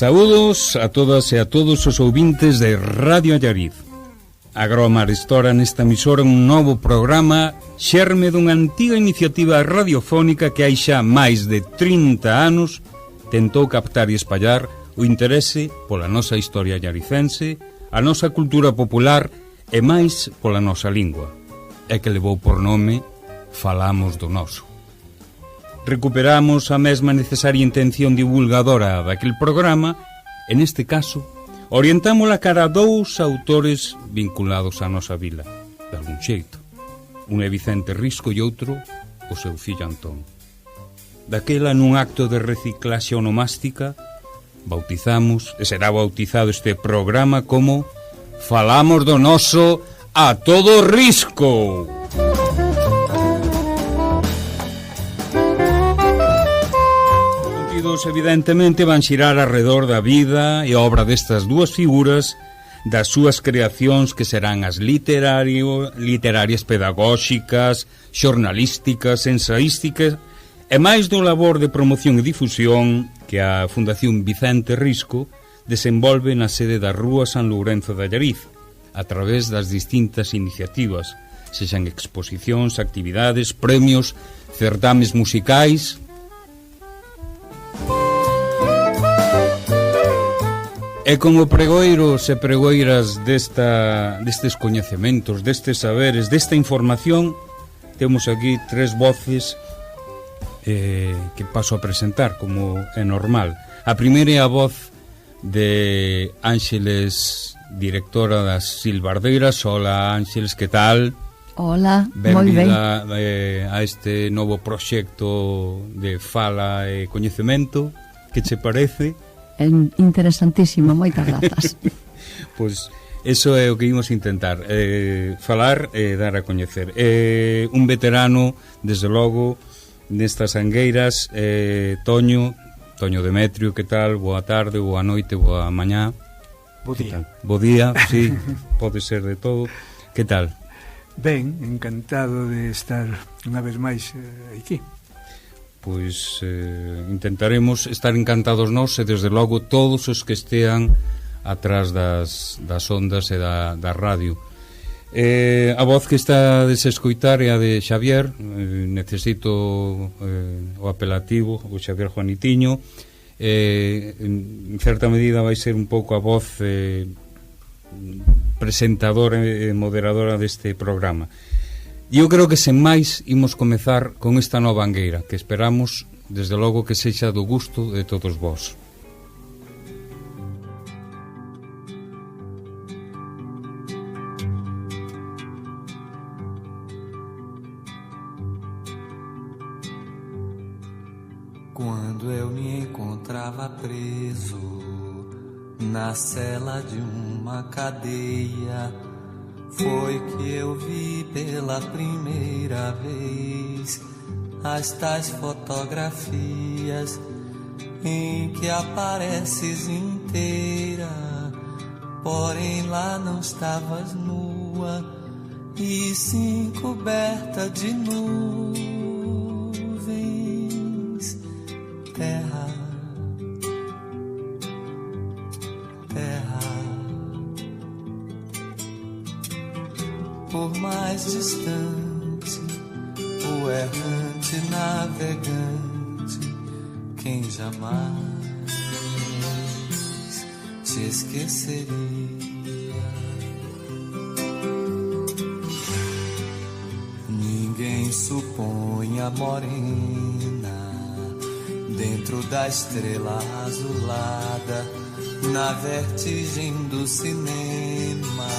Saúdos a todas e a todos os ouvintes de Radio Allariz. Agromar estora nesta emisora un novo programa xerme dunha antiga iniciativa radiofónica que hai xa máis de 30 anos tentou captar e espallar o interese pola nosa historia allaricense, a nosa cultura popular e máis pola nosa lingua, e que levou por nome Falamos do Noso. Recuperamos a mesma necesaria intención divulgadora daquel programa e, neste caso, orientámola cara a dous autores vinculados á nosa vila, de algún xeito. Un é Vicente Risco e outro o seu fillo Antón. Daquela, nun acto de reciclaxe onomástica, bautizamos, e será bautizado este programa como Falamos do Noso a todo risco. Evidentemente van xirar arredor da vida e obra destas dúas figuras, das súas creacións que serán as literarias pedagóxicas, xornalísticas, ensaísticas e máis do labor de promoción e difusión que a Fundación Vicente Risco desenvolve na sede da Rúa San Lourenzo de Allariz a través das distintas iniciativas, sexan exposicións, actividades, premios, certames musicais. E como pregoeiros e pregoeiras destes coñecementos, destes saberes, desta información, temos aquí tres voces que paso a presentar, como é normal. A primeira é a voz de Ángeles, directora das Silbardeiras. Hola, Ángeles, que tal? Hola, moi ben. Benvida a este novo proxecto de fala e coñecemento. Que che parece? Interesantísimo, moitas grazas. Pois eso é o que imos intentar, falar e dar a coñecer. Un veterano, desde logo, nestas angueiras, Toño Demetrio, que tal? Boa tarde, boa noite, boa mañá. Bo día. Bo día, sí, pode ser de todo. Que tal? Ben, encantado de estar unha vez máis aquí. Pois intentaremos estar encantados nós e desde logo todos os que estean atrás das ondas e da radio. A voz que está a desescoitar é a de Xavier. Necesito o apelativo, o Xavier Juanitiño. En certa medida vai ser un pouco a voz presentadora e moderadora deste programa. Eu creo que sen máis imos comezar con esta nova angueira, que esperamos, desde logo, que sexa do gusto de todos vós. Quando eu me encontrava preso na cela de uma cadeia, foi que eu vi pela primeira vez as tais fotografias em que apareces inteira, porém lá não estavas nua e sim coberta de nuvens. Terra, por mais distante, o errante navegante, quem jamais te esqueceria. Ninguém supõe a morena dentro da estrela azulada, na vertigem do cinema.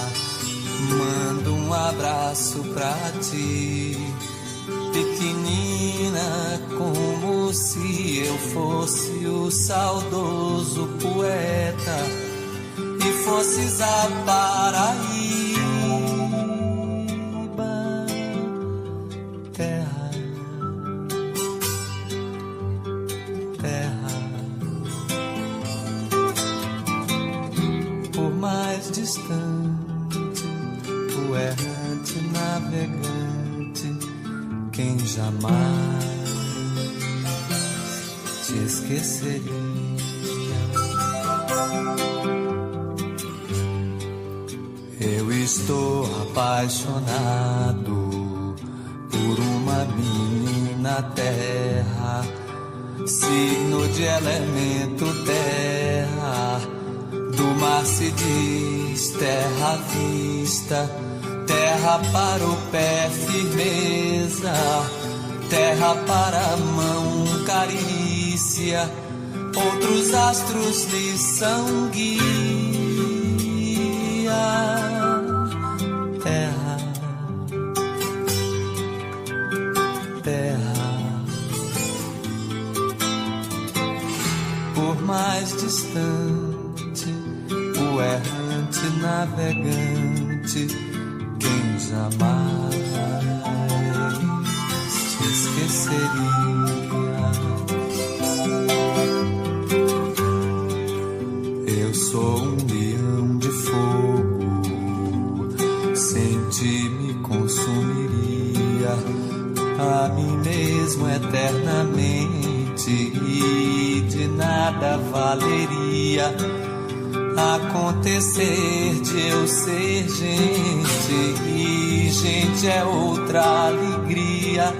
Mando um abraço pra ti, pequenina, como se eu fosse o saudoso poeta e fosses a Paraíba. Terra, terra, por mais distante, o errante navegante, quem jamais te esqueceria. Eu estou apaixonado por uma menina terra, signo de elemento terra. Do mar se diz terra à vista, terra para o pé firmeza, terra para a mão carícia, outros astros lhe são guia. Terra, terra, por mais distante, o errante navegante, quem jamais te esqueceria. Eu sou um leão de fogo, sem ti me consumiria a mim mesmo eternamente, e de nada valeria acontecer de eu ser gente, e gente é outra alegria,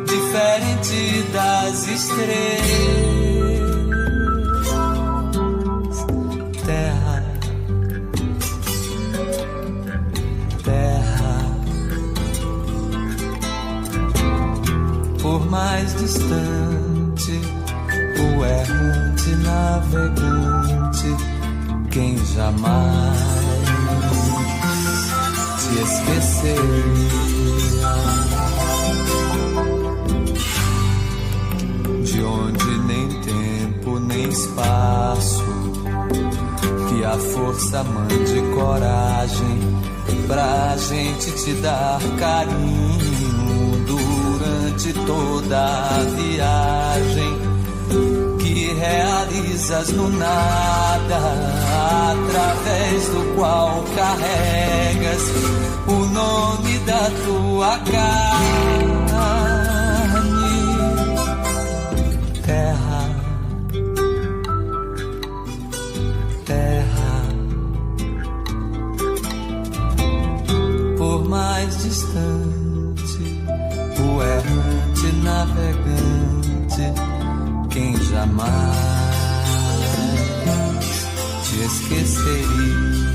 diferente das estrelas. Terra, terra, por mais distante, o errante navegante, quem jamais te esqueceria. De onde nem tempo nem espaço, que a força mande coragem pra gente te dar carinho durante toda a viagem que realizas no nada, através do qual carregas o nome da tua carne. Terra, terra, por mais distante, o errante navegante, quem jamais te esqueceria.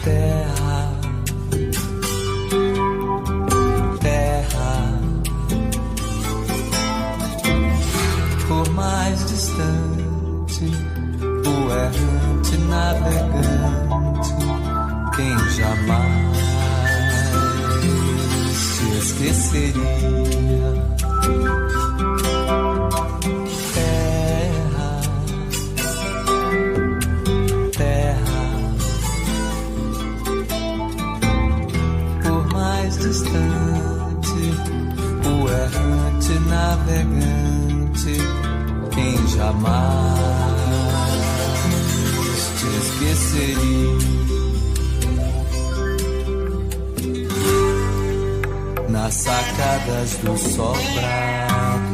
Terra, terra, por mais distante, o errante navegante, quem jamais te esqueceria. Terra, terra, por mais distante, o errante navegante, quem jamais te esqueceria. Nas sacadas dos sobrados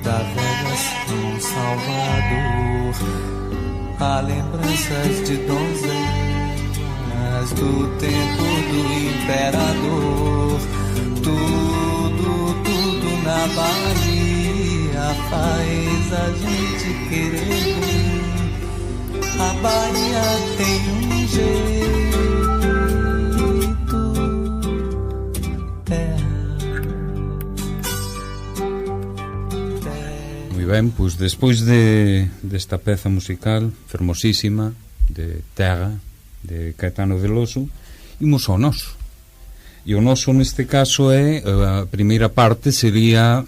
da velha São Salvador, há lembranças de donzelas do tempo do imperador. Tudo na Bahia faz a gente querer vir. A Bahia tem um jeito. Ben, pois despois desta peza musical fermosísima de Terra, de Caetano Veloso, imos ao noso. E o noso neste caso é, a primeira parte sería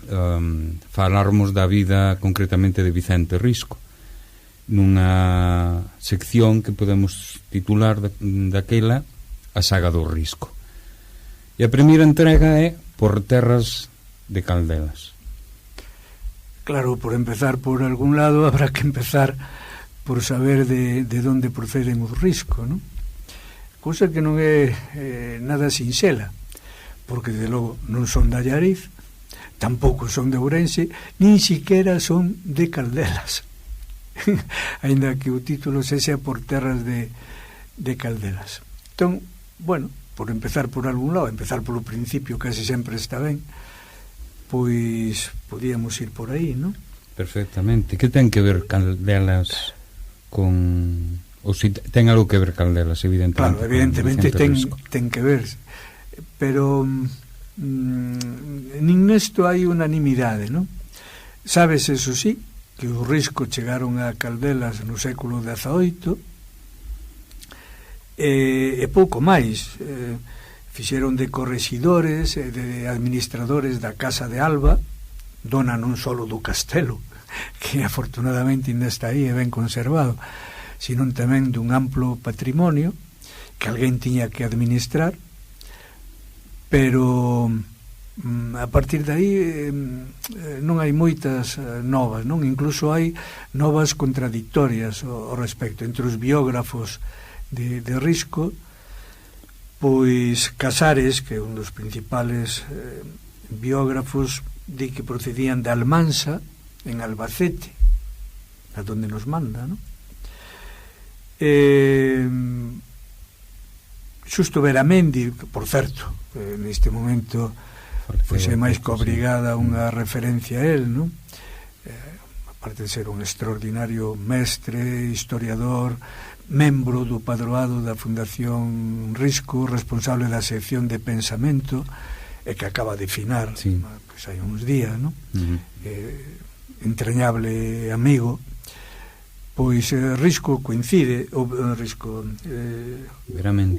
falarmos da vida concretamente de Vicente Risco, nunha sección que podemos titular daquela A saga do Risco. E a primeira entrega é Por terras de Caldelas. Claro, por empezar por algún lado habrá que empezar por saber de onde proceden os Risco, non? Cousa que non é nada sinxela, porque de logo non son da Allariz, tampouco son de Ourense, nin siquiera son de Caldelas. Ainda que o título sexa Por terras de Caldelas. Entón, bueno, por empezar por algún lado, empezar polo principio casi sempre está ben, pois podíamos ir por aí, non? Perfectamente. Que ten que ver Caldelas con... ou si ten algo que ver Caldelas, evidentemente? Claro, evidentemente ten que ver, pero nin nesto hai unanimidade, non? Sabes, eso sí, que os Risco chegaron a Caldelas no século XVIII, e pouco máis, fixeron de correxidores e de administradores da Casa de Alba, dona non só do castelo, que afortunadamente ainda está aí e ben conservado, sino tamén dun amplo patrimonio que alguén tiña que administrar, pero a partir de aí non hai moitas novas, non? Incluso hai novas contradictorias ao respecto entre os biógrafos de Risco. Pois Casares, que é un dos principales biógrafos, di que procedían de Almansa, en Albacete, a donde nos manda, non? Xusto Beramendi, por certo, neste momento pois é máis que obrigada unha referencia a él, non? Aparte de ser un extraordinario mestre, historiador, membro do padroado da Fundación Risco, responsable da sección de pensamento, e que acaba de finar, sí, pois hai uns días, non? Entrañable amigo. Pois Risco coincide, Risco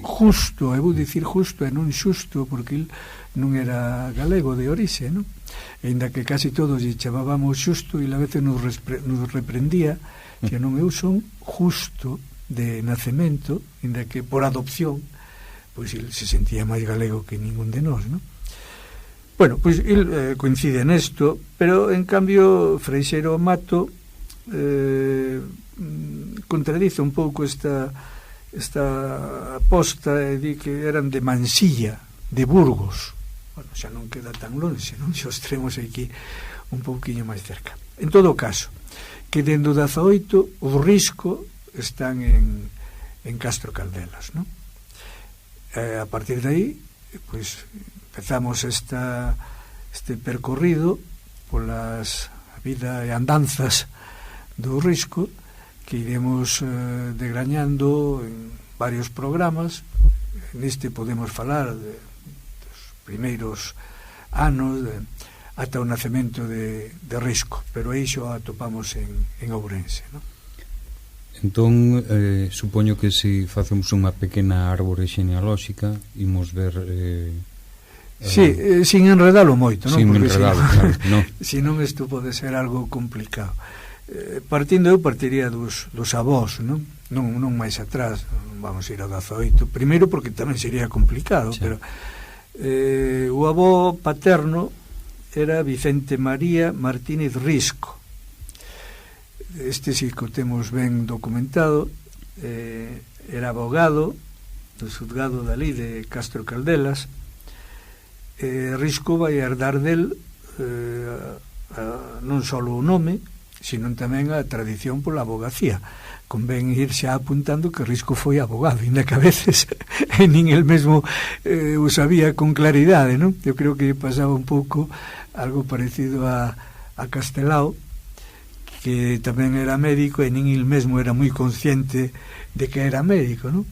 justo, eu vou dicir justo e non xusto, porque il non era galego de orixe, non? E ainda que casi todos lle chamábamos xusto, e a veces nos reprendía que non eu son justo de nacemento, ainda que por adopción, pois il se sentía máis galego que ningún de nós, non? Bueno, pois il coincide nesto, pero en cambio Freixeiro Mato contradice un pouco esta aposta e di que eran de Mansilla, de Burgos. Bueno, xa non queda tan longe, non? Xa os tremos aquí un pouquiño máis cerca. En todo caso, que dentro da 18 o Risco están en Castro Caldelas, non? A partir de aí, pois, empezamos este percorrido polas vida e andanzas do Risco, que iremos degrañando en varios programas. Neste podemos falar dos primeiros anos ata o nacemento de Risco, pero aí xo atopamos en Ourense, non? Entón, supoño que se facemos unha pequena árbore genealóxica, imos ver... Sí, sin enredalo moito, non? Sin enredalo, claro, non. Senón isto pode ser algo complicado. Eu partiría dos avós, non máis atrás, non vamos ir ao 18, primeiro porque tamén sería complicado, sí. Pero o avó paterno era Vicente María Martínez Risco. Este sí que o temos ben documentado, era abogado do xuzgado da lei de Castro Caldelas. Risco vai herdar del non só o nome, sino tamén a tradición pola abogacía. Convén ir xa apuntando que Risco foi abogado, ainda que a veces nin el mesmo o sabía con claridade, non? Eu creo que pasaba un pouco algo parecido a Castelao, que tamén era médico e nin el mesmo era moi consciente de que era médico, non?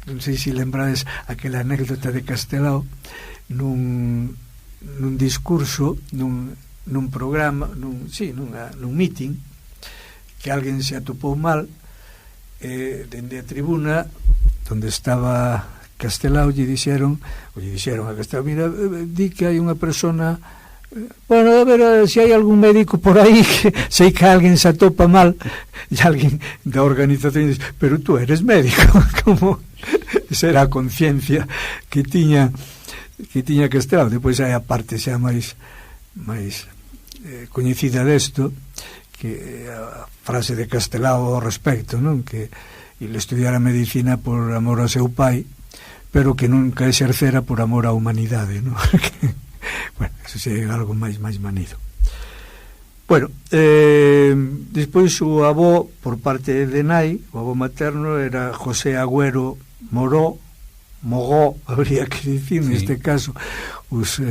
Non sei se lembrades aquela anécdota de Castelao nun discurso, nun programa, nun meeting, que alguén se atopou mal, dende a tribuna onde estaba Castelao lle dixeron a Castelao, mira, di que hai unha persona, bueno, a ver se hai algún médico por aí, que sei que alguén se atopa mal, e alguén da organización dice, pero tú eres médico. Como esa era a conciencia que tiña Castelao. Depois hai a parte xa máis coñecida desto, que a frase de Castelao ao respecto, non? Que ele estudiara medicina por amor ao seu pai, pero que nunca exercera por amor á humanidade, non? Bueno, eso sí é algo máis manido. Bueno, despois o avó, por parte de nai, o avó materno, era José Agüero Mogó, habría que dicir, sí, neste caso, os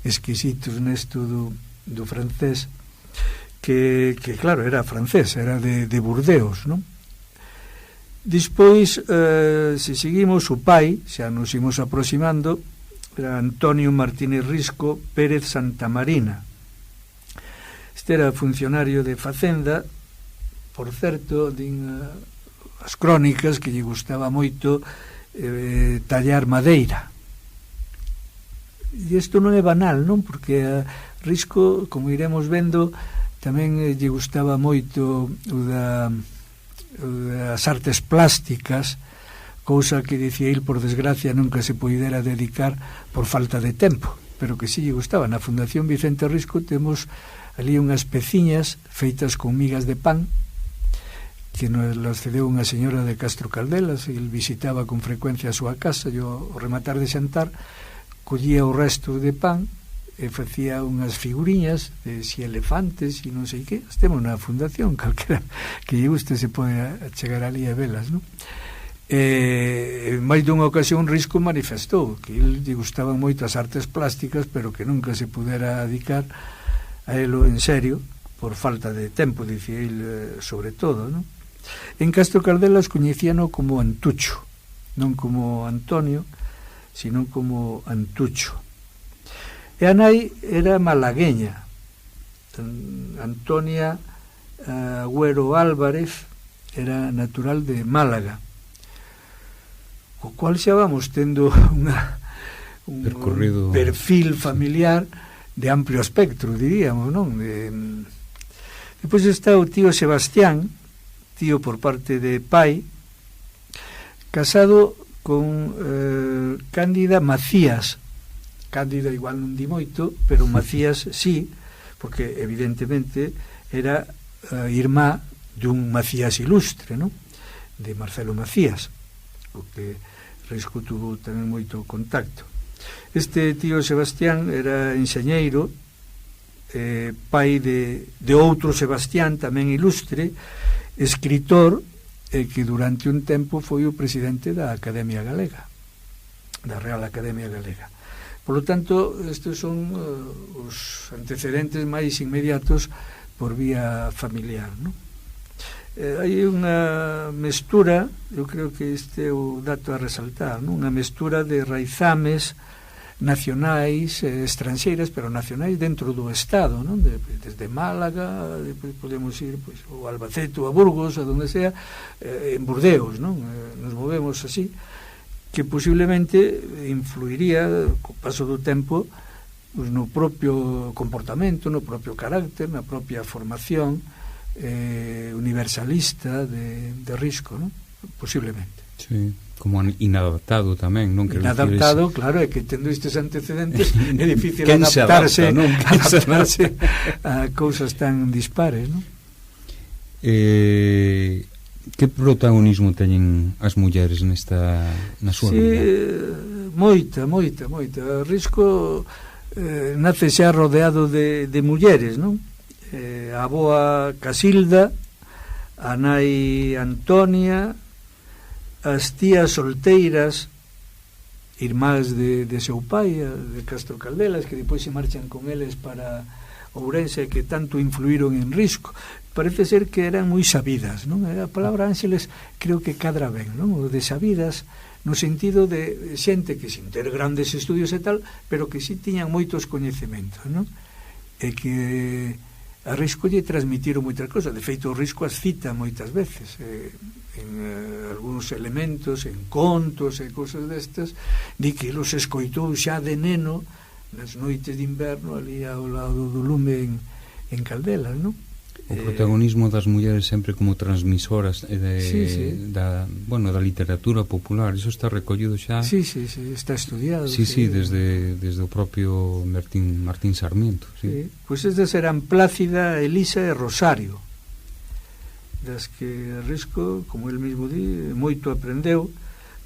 exquisitos nesto do francés, que claro, era francés, era de Burdeos, non? Despois, se seguimos, o pai, xa nos imos aproximando, era Antonio Martínez Risco Pérez Santamarina. Este era funcionario de Facenda, por certo, din as crónicas que lle gustaba moito tallar madeira. E isto non é banal, non? Porque a Risco, como iremos vendo, tamén lle gustaba moito o das artes plásticas, cousa que dicía il, por desgracia, nunca se poidera dedicar por falta de tempo, pero que si lle gustaba. Na Fundación Vicente Risco temos ali unhas peciñas feitas con migas de pan que nos las cedeu unha señora de Castro Caldelas, e el visitaba con frecuencia a súa casa. Yo, ao rematar de xantar, collía o resto de pan e facía unhas figuriñas de si elefantes e non sei que. Estemos na fundación, calquera que lle guste se pode chegar ali a velas, non? Máis dunha ocasión Risco manifestou que ele lle gustaban moito as artes plásticas, pero que nunca se pudera dedicar a elo en serio por falta de tempo, dicía ele, sobre todo, non? En Castro Caldelas coñecíano como Antucho, non como Antonio, sino como Antucho. E a nai era malagueña, Antonia Agüero Álvarez, era natural de Málaga, o cual xa vamos tendo un perfil familiar de amplio espectro, diríamos, non? Depois está o tío Sebastián, tío por parte de pai, casado con Cándida Macías. Cándida igual non di moito, pero Macías sí, porque evidentemente era irmá dun Macías ilustre, non? De Marcelo Macías, o que Risco tuvo tamén moito contacto. Este tío Sebastián era enxeñeiro, pai de outro Sebastián tamén ilustre, escritor, que durante un tempo foi o presidente da Academia Galega, da Real Academia Galega. Por lo tanto, estes son os antecedentes máis inmediatos por vía familiar, non? Hai unha mestura, eu creo que este é o dato a resaltar, non? Unha mestura de raizames nacionais, estranxeiras, pero nacionais dentro do Estado, non? Desde Málaga, depois podemos ir pois, ao Albacete, ou a Burgos, a donde sea, en Burdeos, non? Nos movemos así, que posiblemente influiría co paso do tempo pues, no propio comportamento, no propio carácter, na propia formación universalista de Risco, non? Posiblemente. Sí, como inadaptado tamén, non? Que inadaptado, claro, é que tendo estes antecedentes é difícil adaptarse a cousas tan dispares, non? Que protagonismo teñen as mulleres na súa vida? Moita. Risco nace xa rodeado de mulleres, non? A avoa Casilda, a nai Antonia, as tías solteiras, irmás de seu pai, de Castro Caldelas, que depois se marchan con eles para Ourense, que tanto influíron en Risco. Parece ser que eran moi sabidas, non? A palabra ángeles creo que cadra ben, non? O de sabidas no sentido de xente que sin ter grandes estudios e tal, pero que si tiñan moitos coñecementos, non? E que a Risco lle transmitiron moitas cosas. De feito, o Risco as cita moitas veces en algúns elementos, en contos e cosas destas, de que los escoitou xa de neno nas noites de inverno ali ao lado do lume en Caldelas, non? O protagonismo das mulleres sempre como transmisoras da literatura popular, iso está recollido xa. Sí, está estudiado. Sí, desde o propio Martín Sarmiento. Sí. Pois estas eran Plácida, Elisa e Rosario, das que Risco, como el mesmo di, moito aprendeu.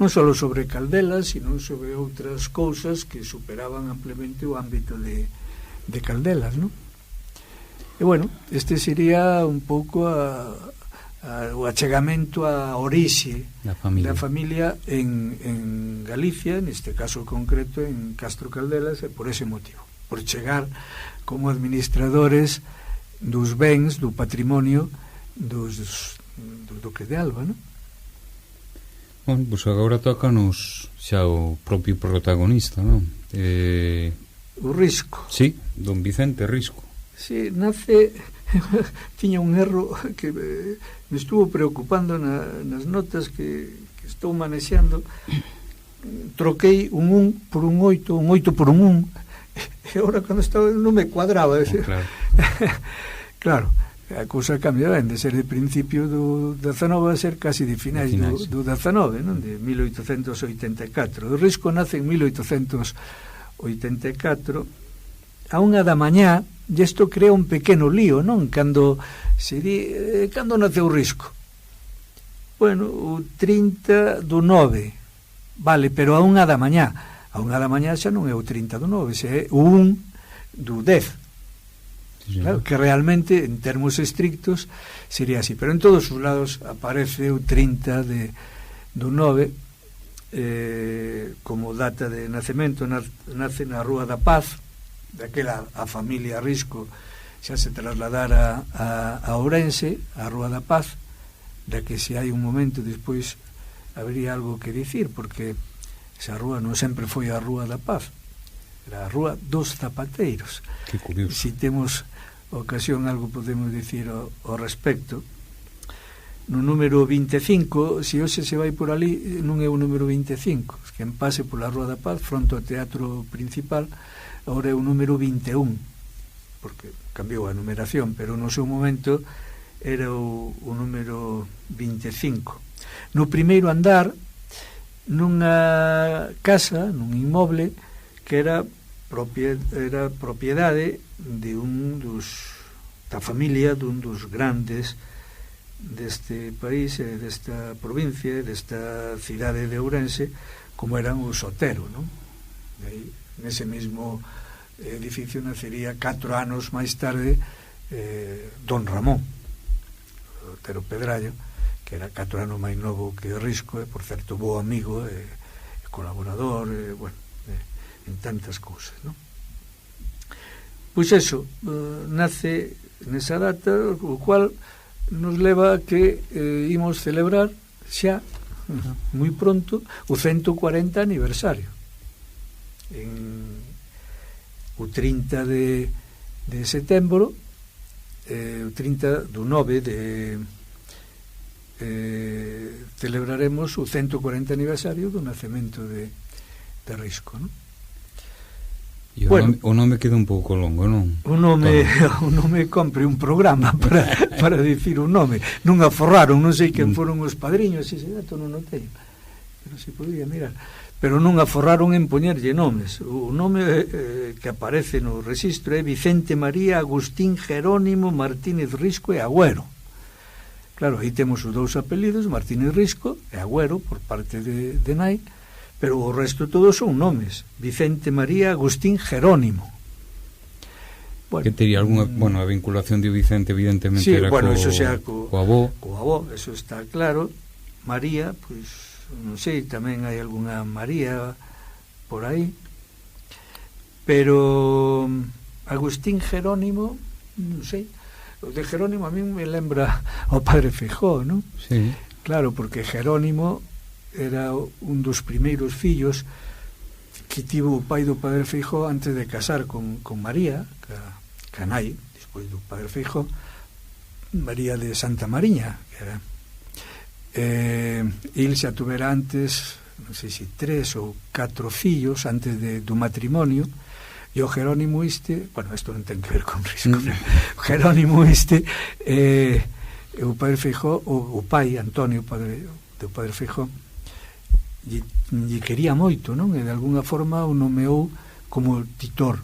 non só sobre Caldelas, sino sobre outras cousas que superaban ampliamente o ámbito de Caldelas, non? E bueno, este sería un pouco o achegamento a orixe da familia en Galicia, neste caso concreto en Castro Caldelas, e por ese motivo, por chegar como administradores dos bens, do patrimonio do Duque de Alba, non? Bueno, pois agora tócanos xa o propio protagonista, non? O Risco. Sí, don Vicente Risco. Sí, nace... tiña un erro que me estuvo preocupando nas notas que estou manexando. Troquei un 1 por un 8, un 8 por un 1, e agora cando estaba non me cuadraba. Claro. Claro, a cousa cambia, ben, de ser de principio do 19 a ser casi de finais do 19, non? De 1884. O Risco nace en 1884 a 1 da mañá, e isto crea un pequeno lío, non? Cando naceu o Risco? Bueno, o 30 do 9, vale, pero a 1 da mañá. A 1 da mañá xa non é o 30 do 9, xa é o 1 do 10. Claro, que realmente, en termos estrictos, sería así. Pero en todos os lados aparece o 30 do 9 como data de nacemento. Nace na Rúa da Paz. Daquela a familia Risco xa se trasladara a Ourense, a Rúa da Paz, da que se hai un momento despois habría algo que dicir, porque esa rúa non sempre foi a Rúa da Paz, era a Rúa dos Zapateiros. Que curioso. Si temos ocasión algo podemos dicir ao respecto. No número 25, se hoxe se vai por ali, non é o número 25, quen pase pola Rúa da Paz fronte ao teatro principal, agora é o número 21, porque cambiou a numeración, pero no seu momento era o número 25. No primeiro andar, nunha casa, nun inmoble, que era propiedade de da familia dun dos grandes deste país, desta provincia, desta cidade de Ourense, como eran os Otero, non? De aí, nese mesmo edificio nacería 4 anos máis tarde don Ramón Otero Pedrallo, que era 4 anos máis novo que Risco, e por certo bo amigo e colaborador, bueno, en tantas cousas, non? Pois eso, nace nesa data, o cual nos leva a que imos celebrar xa moi pronto o 140 aniversario o 30 de setembro, o 30 do 9 celebraremos o 140 aniversario do nacemento de Risco, non? E bueno, o nome queda un pouco longo, non? O nome compre un programa para dicir un nome. Non aforraron, non sei quen foron os padriños, ese dato non o teño, pero se podía mirar. Pero non aforraron en poñerlle nomes. O nome que aparece no registro é Vicente María Agustín Jerónimo Martínez Risco e Agüero. Claro, aí temos os dous apelidos, Martínez Risco e Agüero, por parte de nai, pero o resto todos son nomes. Vicente María Agustín Jerónimo. Bueno, que tería alguna, a vinculación de Vicente evidentemente sí, era eso xa co avó. Co avó, eso está claro. María, pois non sei, tamén hai algunha María por aí. Pero Agustín Jerónimo, non sei. O de Jerónimo a mí me lembra ao padre Feijóo, non? Sí. Claro, porque Jerónimo era un dos primeiros fillos que tivo o pai do padre Feijóo antes de casar con María, que nai, despois do padre Feijóo, María de Santa Mariña, que era il xa tuvera antes, non sei se 3 ou 4 fillos antes do matrimonio, e o Jerónimo isto non ten que ver con Risco, o Jerónimo isto o padre Feijóo, o pai Antonio, do padre Feijóo, lle quería moito, non? E de alguna forma o nomeou como titor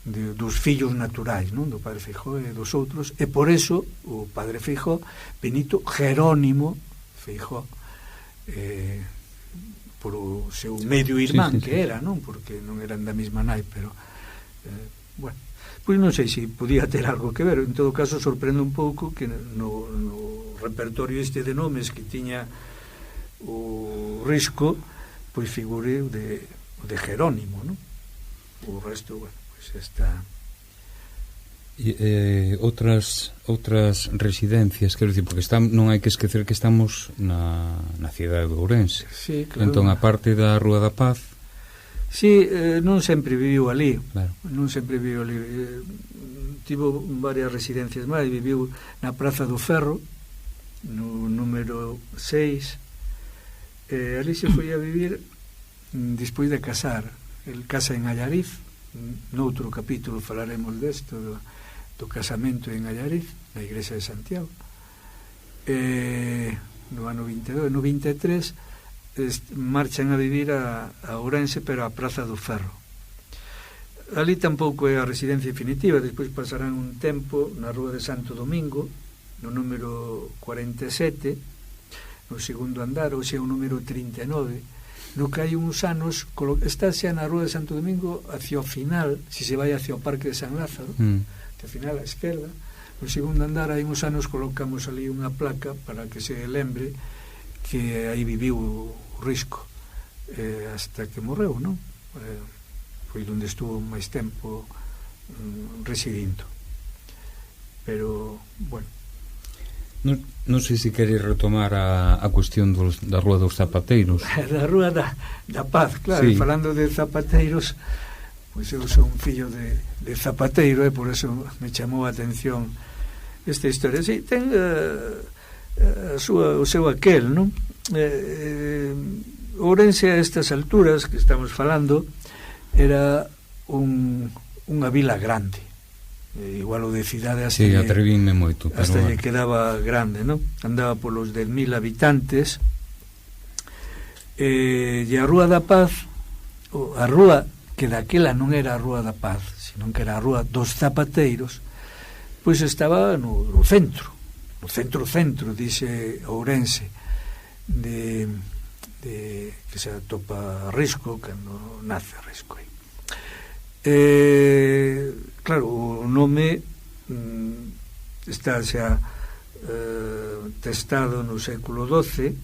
dos fillos naturais, non? Do padre Feijóo e dos outros, e por eso o padre Feijóo, Benito Jerónimo Feijóo, por o seu medio irmán sí. que era, non? Porque non eran da mesma nai, pero bueno, pois non sei se podía ter algo que ver. En todo caso sorprende un pouco que no repertorio este de nomes que tiña o Risco, pois figure o de Jerónimo, non? O resto, bueno, pois está. Outras residencias, quero dicir, porque non hai que esquecer que estamos na cidade de Ourense. Sí, claro. Entón, a parte da Rúa da Paz... Sí, non sempre viviu ali. Claro. Non sempre viviu ali. Tivo varias residencias máis. Viviu na Praza do Ferro, no número 6. Ali se foi a vivir despois de casar. El casa en Allariz. Noutro capítulo falaremos desto, do casamento en Allariz, na igrexa de Santiago. No ano 22, no 23 marchan a vivir a Ourense, pero a Praza do Ferro. Ali tampouco é a residencia definitiva. Despois pasarán un tempo na Rúa de Santo Domingo, no número 47, no segundo andar, ou sea, o número 39, no que hai uns anos está xa na Rúa de Santo Domingo hacia o final, se se vai hacia o Parque de San Lázaro, hacia o final á esquerda. No segundo andar hai uns anos colocamos ali unha placa para que se lembre que aí viviu o Risco hasta que morreu, non? Foi onde estuvo máis tempo residindo. Pero, bueno, non sei se queres retomar a cuestión da Rúa dos Zapateiros. Da Rúa da Paz, claro, sí. Falando de zapateiros, pois eu sou un fillo de zapateiro, por eso me chamou a atención esta historia. Sí, ten o seu aquel, non? Ourense a estas alturas que estamos falando era unha vila grande. Igual o de cidade hasta sí, atrevínme moito, pero hasta lle quedaba grande, non? Andaba polos 10.000 habitantes. E a Rúa da Paz, a rúa que daquela non era a Rúa da Paz, senón que era a Rúa dos Zapateiros, pois estaba no centro, dice Ourense, que se atopa Risco cando nace Risco aí. Claro, o nome está xa testado no século XII,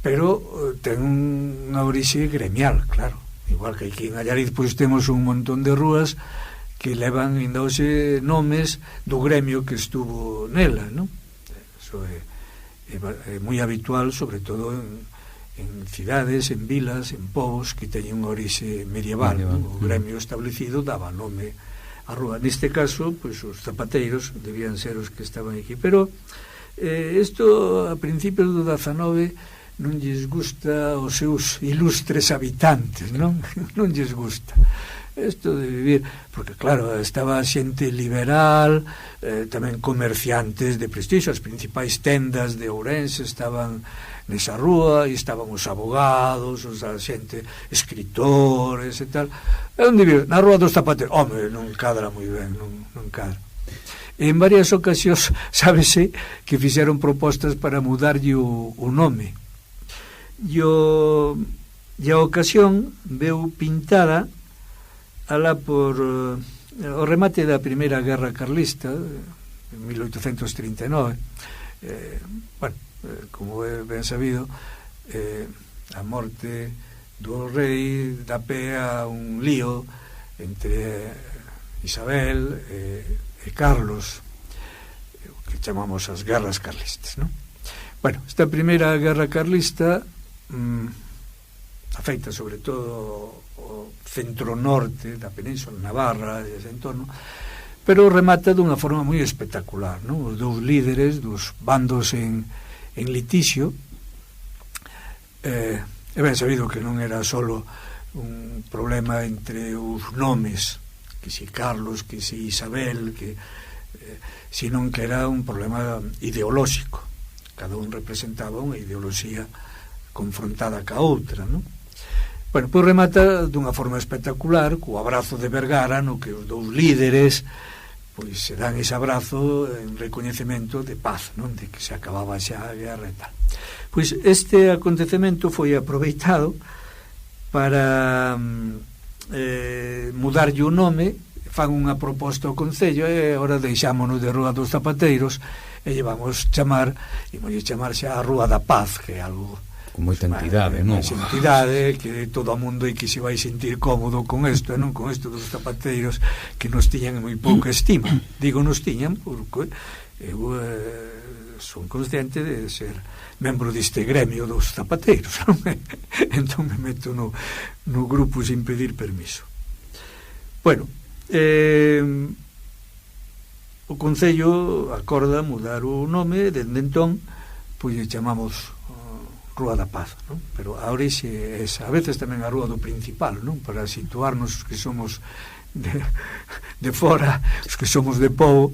pero ten unha orixe gremial, claro, igual que aquí en Allariz pois temos un montón de rúas que levan ainda hoxe nomes do gremio que estuvo nela, non? Eso é moi habitual, sobre todo en cidades, en vilas, en povos que teñen unha orixe medieval, non? O gremio establecido daba nome a rúa. Neste caso, pois os zapateiros debían ser os que estaban aquí, pero isto a principios do 19 non lles gusta aos seus ilustres habitantes, non? Non lles gusta isto de vivir, porque claro, estaba xente liberal, tamén comerciantes de prestixio. As principais tendas de Ourense estaban nesa rúa, e estaban os abogados, os xente, escritores e tal. E onde vive? Na Rúa dos Zapateiros. Home, non cadra moi ben, non cadra. En varias ocasións, sábese que fixeron propostas para mudarlle o nome. E a ocasión veu pintada alá por o remate da Primeira Guerra Carlista, en 1839. Bueno, como é ben sabido, a morte do rei dá pé a un lío entre Isabel e Carlos, que chamamos as guerras carlistas, non? Bueno, esta Primeira Guerra Carlista afecta sobre todo o centro norte da Península Navarra e ese entorno, pero remata dunha forma moi espectacular, non? Os dous líderes dos bandos en litixio. É ben sabido que non era solo un problema entre os nomes, que si Carlos, que si Isabel, senón que era un problema ideolóxico. Cada un representaba unha ideoloxía confrontada ca outra, non? Bueno, pois remata dunha forma espectacular co abrazo de Vergara, no que os dous líderes pois se dan ese abrazo en recoñecemento de paz, non? De que se acababa xa a guerra e tal. Pois este acontecemento foi aproveitado para mudarlle o nome, fan unha proposta ao Concello e agora deixámonos de Rúa dos Zapateiros e llevamos chamar xa a Rúa da Paz, que é algo con moita entidade, non? Moita entidade, que todo o mundo e que se vai sentir cómodo con isto, non? Con isto dos zapateiros que nos tiñan moi pouca estima. Digo nos tiñan porque eu son consciente de ser membro deste gremio dos zapateiros, non? Entón me meto no grupo sin pedir permiso. Bueno, o Concello acorda mudar o nome, dende entón pois lle chamamos Rúa da Paz, non? Pero a orixe é esa, a veces tamén a Rúa do Principal, non? Para situarnos os que somos de fora, os que somos de Pobo,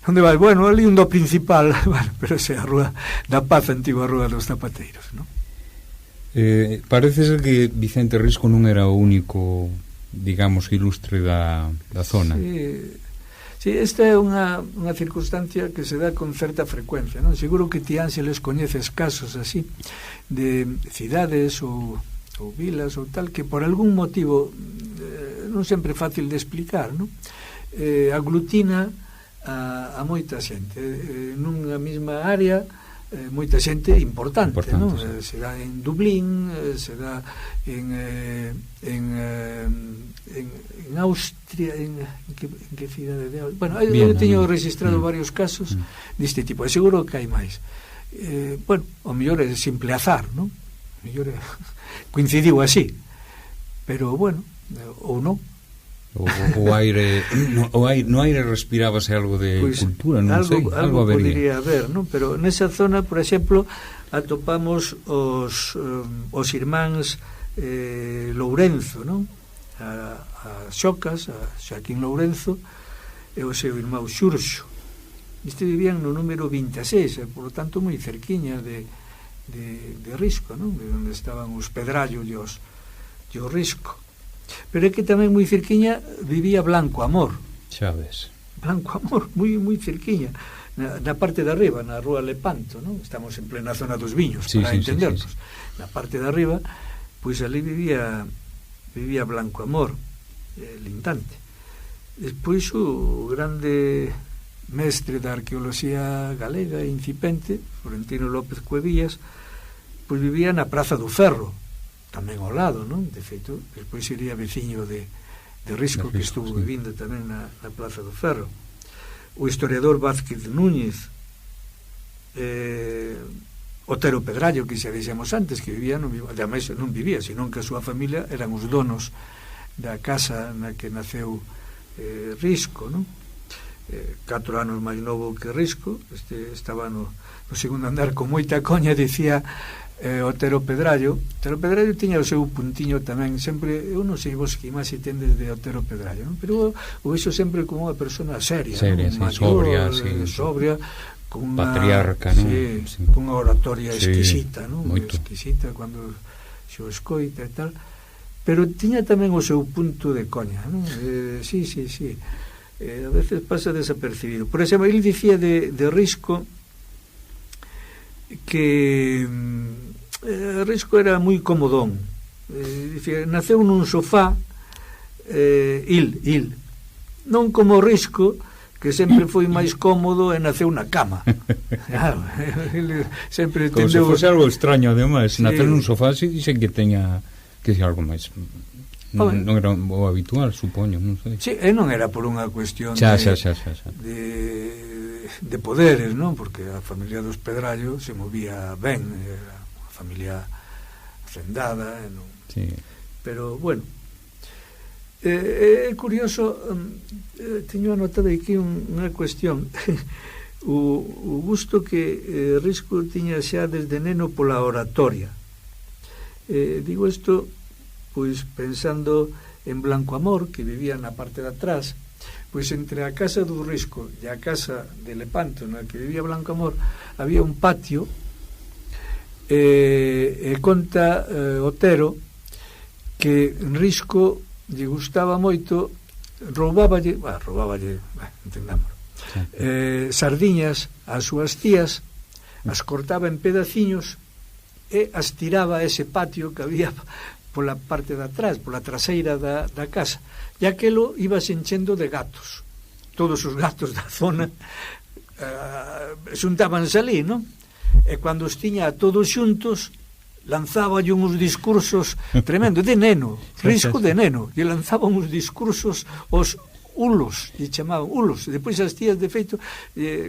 onde vai? Bueno, ali un do Principal, bueno, pero esa é a Rúa da Paz, a antigua Rúa dos Zapateiros, non? Parece ser que Vicente Risco non era o único, digamos, ilustre da zona. Sí, esta é unha circunstancia que se dá con certa frecuencia, non? Seguro que ti, Ángeles, coñeces casos así de cidades ou vilas ou tal que por algún motivo non sempre é fácil de explicar, non? Aglutina a moita xente nunha mesma área, moita xente importante, non? Sí. Se dá en Dublín, se dá en Austria, en que cidade de Austria. Bueno, eu teño registrado varios casos deste tipo, e seguro que hai máis. Bueno, o mellor é simple azar, non? O mellor coincidiu así, pero bueno, ou non. O aire no aire respirábase algo de pues, cultura, non sei, algo podría haber, non? Pero nesa zona, por exemplo, atopamos os irmáns Lourenzo, non? A Xocas, a Xaquín Lourenzo e o seu irmão Xurxo. Este vivían no número 26, por lo tanto moi cerquiña de Risco, non? De onde estaban os Pedrallo e o Risco. Pero é que tamén moi cerquiña vivía Blanco Amor. Xa ves. Blanco Amor, moi cerquiña, na parte de arriba, na Rúa Lepanto, non? Estamos en plena zona dos viños, para entendernos. Sí. Na parte de arriba, pois ali vivía Blanco Amor, lintante. Despois o grande mestre da arqueoloxía galega incipente, Florentino López Cuevillas, pois vivía na Praza do Ferro, tamén ao lado, non? De feito, despois sería veciño de Risco, que estuvo vivindo tamén na Praza do Ferro. O historiador Vázquez Núñez, Otero Pedrallo, que xa dixemos antes, que vivía, ademais non vivía, senón que a súa familia eran os donos da casa na que naceu Risco, non? 4 anos máis novo que Risco, estaba no segundo andar con moita coña, dicía Otero Pedrallo tiña o seu puntiño tamén, sempre, eu non sei vos que imaxe tendes de Otero Pedrallo, non? Pero o vexo sempre como unha persona seria, sobria, con unha patriarca, non? Sí, con unha oratoria exquisita, non? Exquisita cando xo escoita e tal, pero tiña tamén o seu punto de coña, non? Sí. A veces pasa desapercibido. Por exemplo, ele dicía de Risco que Risco era moi comodón. Dicía, naceu nun sofá, non como Risco, que sempre foi máis cómodo e naceu na cama. Claro, ele sempre entendeu... Como se fose algo extraño, ademais. Nacer nun sofá, si dicen que teña que ser algo máis... Non era o habitual, supoño, non sei. Sí, e non era por unha cuestión de poderes, non? Porque a familia dos Pedrallo se movía ben, era unha familia hacendada, non? Sí. Pero, bueno, é curioso, teño anotado aquí unha cuestión. o gusto que Risco tiña xa desde neno pola oratoria. Digo isto pois pensando en Blanco Amor, que vivía na parte de atrás, pois entre a casa do Risco e a casa de Lepanto, na que vivía Blanco Amor, había un patio, e conta Otero que Risco lle gustaba moito, entendamos, sardiñas ás súas tías, as cortaba en pedaciños e as tiraba a ese patio que había pola parte de atrás, pola traseira da casa, e aquelo iba se enchendo de gatos. Todos os gatos da zona xuntábanse ali, non? E cando os tiña a todos xuntos, lanzaba uns discursos tremendo, de neno, Risco de neno, e lanzaba uns discursos os ulos, e chamaban ulos, e depois as tías de feito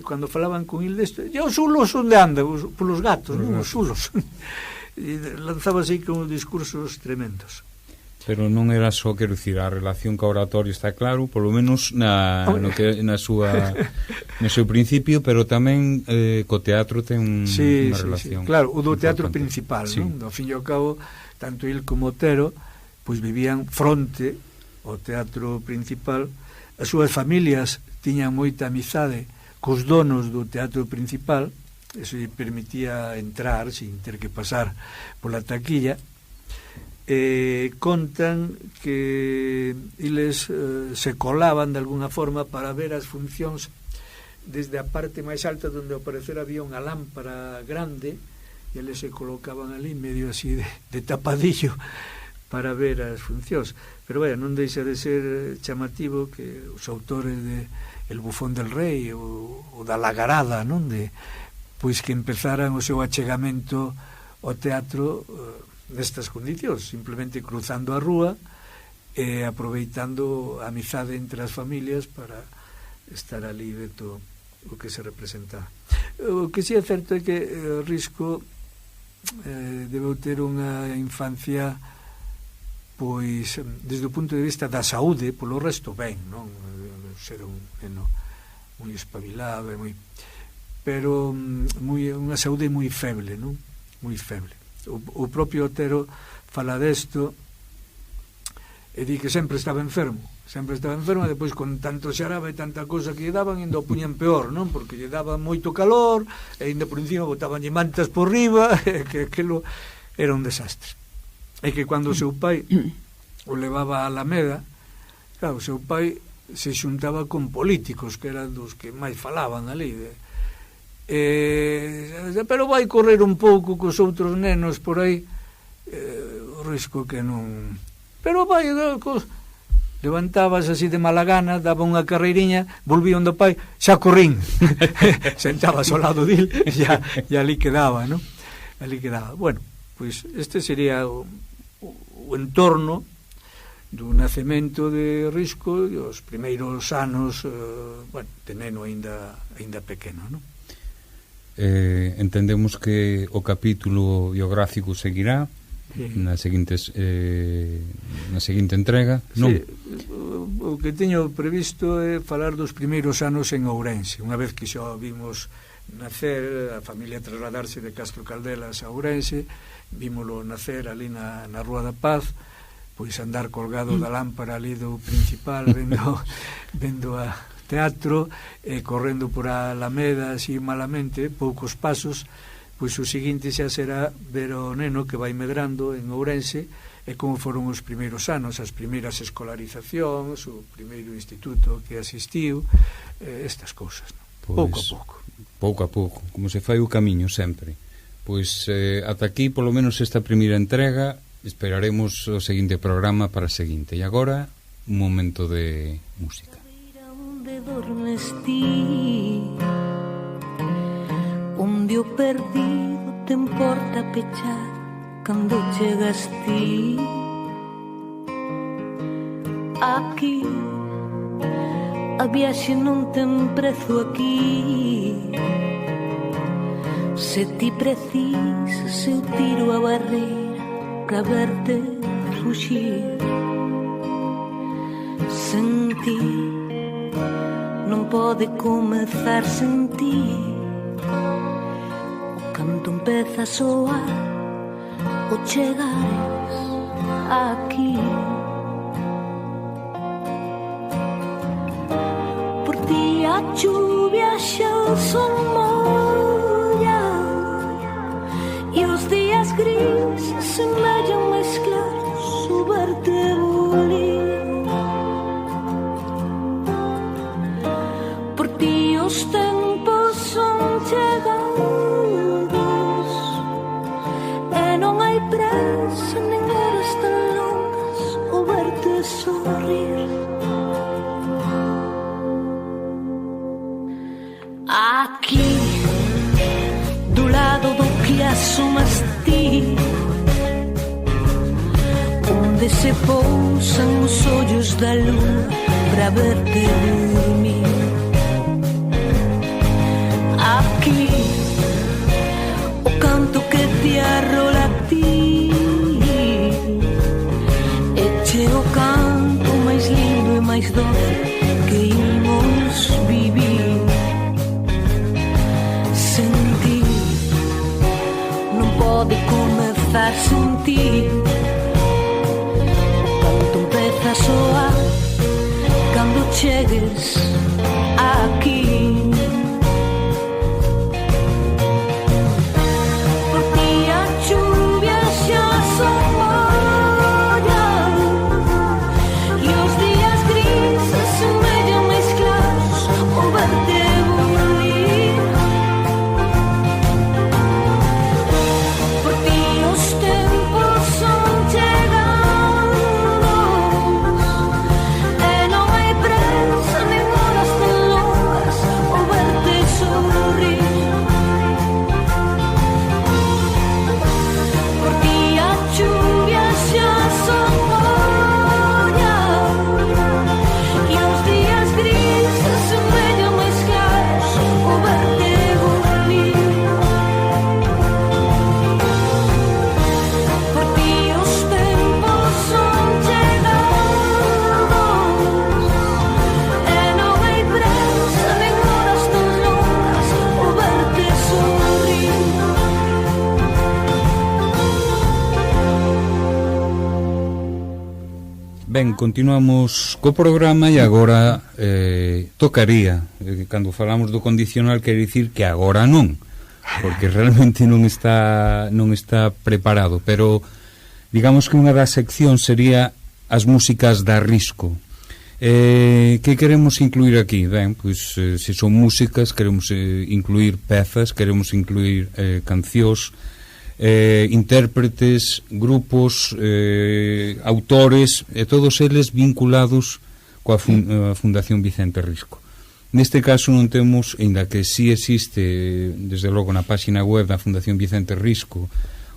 cando falaban con il desto, e os ulos onde andan? Polos gatos, non? Os ulos. E lanzaba así con discursos tremendos. Pero non era só, quero dicir, a relación co oratorio está claro, polo menos no seu principio, pero tamén co teatro ten unha relación. Sí. Claro, o do teatro principal, sí. Non? Ao fin e ao cabo, tanto il como Otero pois vivían fronte ao teatro principal. As súas familias tiñan moita amizade cos donos do teatro principal, eso lle permitía entrar sin ter que pasar pola taquilla. Contan que eles se colaban de alguna forma para ver as funcións desde a parte máis alta, onde ao parecer había unha lámpara grande, e eles se colocaban ali medio así de tapadillo para ver as funcións. Pero non deixa de ser chamativo que os autores de El bufón del rei ou da Lagarada, non, pois que empezaran o seu achegamento ao teatro nestas condicións, simplemente cruzando a rúa e aproveitando a amizade entre as familias para estar ali de todo o que se representaba. O que si é certo é que Risco debeu ter unha infancia pois desde o punto de vista da saúde, polo resto ben, non? Ser un neno moi espabilado, pero unha saúde moi feble, non? Moi feble. O propio Otero fala desto e di que sempre estaba enfermo, e depois con tanto xarabe e tanta cousa que lle daban, ainda o puñan peor, non? Porque lle daba moito calor e ainda por encima botabanlle mantas por riba, e que aquilo era un desastre. E que cando o seu pai o levaba a Alameda, claro, o seu pai se xuntaba con políticos que eran dos que máis falaban ali, pero vai correr un pouco cos outros nenos por aí, o Risco que non, pero vai, levantabas así de mala gana, daba unha carreiriña, volvía onde o pai, xa corrín. Sentabas ao lado dil e ali quedaba, non? Ali quedaba. Bueno, pois este sería o entorno do nacemento de Risco e os primeiros anos, de neno ainda pequeno, non? Entendemos que o capítulo biográfico seguirá na seguinte entrega, non? Sí, o que teño previsto é falar dos primeiros anos en Ourense, unha vez que xa vimos nacer a familia, trasladarse de Castro Caldelas a Ourense, vímolo nacer ali na Rúa da Paz, pois andar colgado da lámpara ali do principal vendo a teatro, correndo por a Alameda así malamente, poucos pasos, pois o seguinte xa será ver o neno que vai medrando en Ourense e como foron os primeiros anos, as primeiras escolarizacións, o primeiro instituto que asistiu, estas cousas, non? Pouco a pouco, como se fai o camiño sempre. Pois ata aquí, polo menos esta primeira entrega, esperaremos o seguinte programa para a seguinte. E agora, un momento de música. Dormes ti, onde o perdido te importa pechar cando chegas ti. Aquí a viaxe non ten prezo aquí, se ti precisas eu tiro a barreira pra verte fuxir. Sen ti non pode comezar sen ti, o canto empeza a soar, o chegares aquí. Por ti a chuvia xa o sol molla e os días gris semellan máis claros o verte bulir. Por ti asomas ti, onde se pousan os ollos da luna para verte dormir. Aquí o canto que te arrola a ti, eche o canto máis lindo e máis doce que imos vivir. Sentir non pode comezar sen ti, o canto empeza a soar cando chegues aquí. Ben, continuamos co programa e agora tocaría, cando falamos do condicional quere dicir que agora non, porque realmente non está preparado, pero digamos que unha das seccións sería as músicas da Risco. Que queremos incluir aquí? Ben, pois se son músicas, queremos incluir pezas, queremos incluir cancións, intérpretes, grupos, autores, e todos eles vinculados coa Fundación Vicente Risco. Neste caso non temos, ainda que sí existe desde logo na página web da Fundación Vicente Risco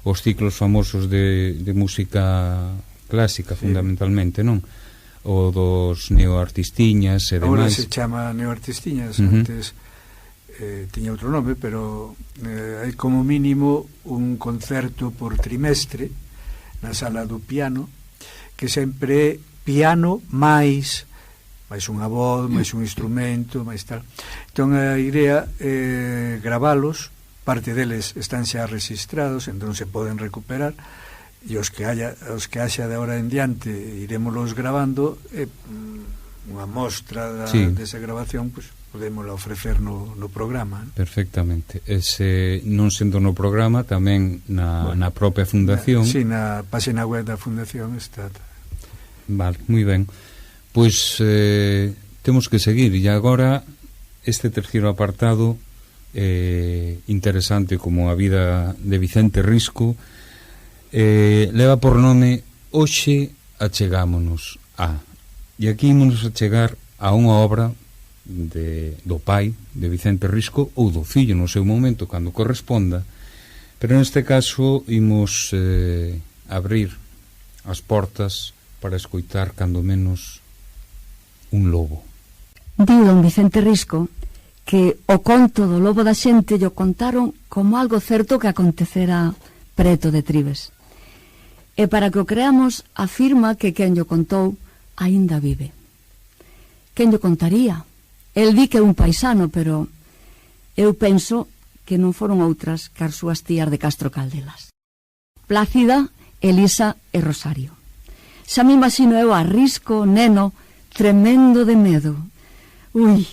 os ciclos famosos de música clásica, fundamentalmente, non? O dos neoartistiñas e demais. Agora se chama neoartistiñas, antes tiña outro nome, pero hai como mínimo un concerto por trimestre na sala do piano, que sempre é piano máis unha voz, máis un instrumento, máis tal. Entón a idea é gravalos, parte deles están xa registrados, entón se poden recuperar, e os que haxa de ahora en diante iremoslos gravando, unha mostra desa grabación, pois podémosla ofrecer no programa. Perfectamente. Ese, non sendo no programa, tamén na propia fundación. Sí, na página web da fundación está. Vale, moi ben. Pois temos que seguir, e agora este terceiro apartado interesante como a vida de Vicente Risco leva por nome Hoxe achegámonos a. E aquí ímonos a chegar a unha obra do pai de Vicente Risco ou do fillo no seu momento cando corresponda, pero neste caso imos abrir as portas para escoitar cando menos un lobo. Diu don Vicente Risco que o conto do lobo da xente llo contaron como algo certo que acontecera preto de Tribes, e para que o creamos afirma que quen llo contou aínda vive. Quen llo contaría? El di que é un paisano, pero eu penso que non foron outras que as súas tías de Castro Caldelas, Plácida, Elisa e Rosario. Xa me imagino eu a Risco, neno, tremendo de medo. Ui,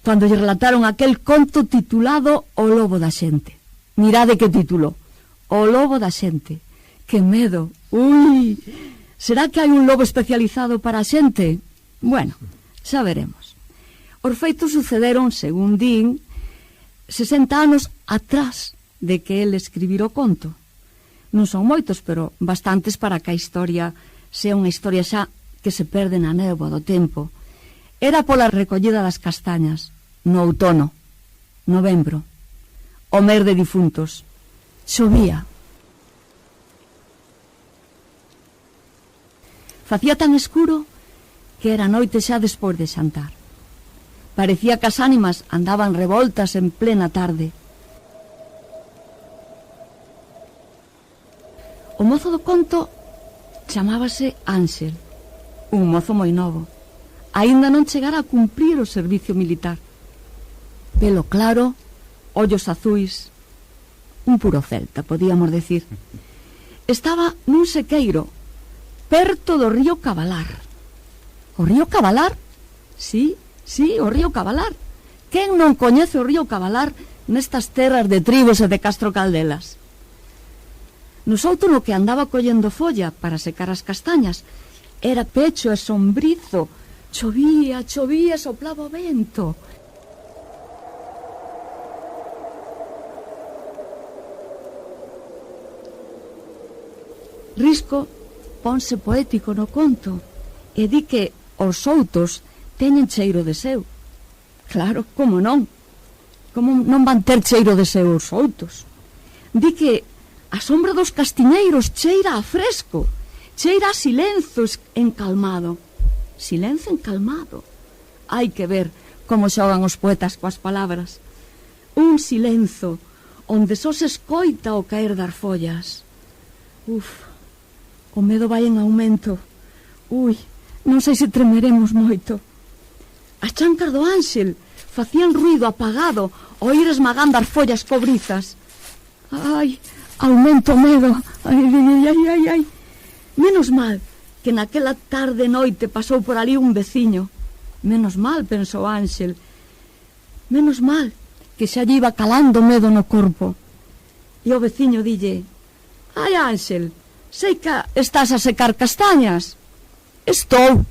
cando lle relataron aquel conto titulado O lobo da xente. Mirade que título, O lobo da xente. Que medo, ui, será que hai un lobo especializado para a xente? Bueno, xa veremos. Os feitos sucederon, según din, 60 anos atrás de que el escribira o conto. Non son moitos, pero bastantes para que a historia sea unha historia xa que se perde na néboa do tempo. Era pola recollida das castañas, no outono, novembro, o mes de difuntos. Chovía. Facía tan escuro que era noite xa despois de xantar. Parecía que as ánimas andaban revoltas en plena tarde. O mozo do conto chamábase Ángel, un mozo moi novo. Aínda non chegara a cumprir o servicio militar. Pelo claro, ollos azuis, un puro celta, podíamos decir. Estaba nun sequeiro, perto do río Cabalar. O río Cabalar? Sí, o río Cabalar. Quen non coñece o río Cabalar nestas terras de Tribos e de Castro Caldelas? Nosotros no que andaba collendo folla para secar as castañas era pecho e sombrizo. Chovía, soplaba o vento. Risco ponse poético no conto e di que os soutos teñen cheiro de seu. Claro, como non? Como non van ter cheiro de seu os soutos? Di que a sombra dos castiñeiros cheira a fresco, cheira a silencio encalmado. Silencio encalmado. Hai que ver como xogan os poetas coas palabras. Un silencio onde só se escoita o caer das follas. O medo vai en aumento. Non sei se tremeremos moito. As chancas do Ángel facían ruido apagado ao ir esmagando as follas cobrizas. Aumento o medo. Ai. Menos mal que naquela tarde noite pasou por ali un veciño. Menos mal, pensou Ángel. Menos mal que xa lle iba calando o medo no corpo. E o veciño dille: ai, Ángel, sei que estás a secar castañas. Estou.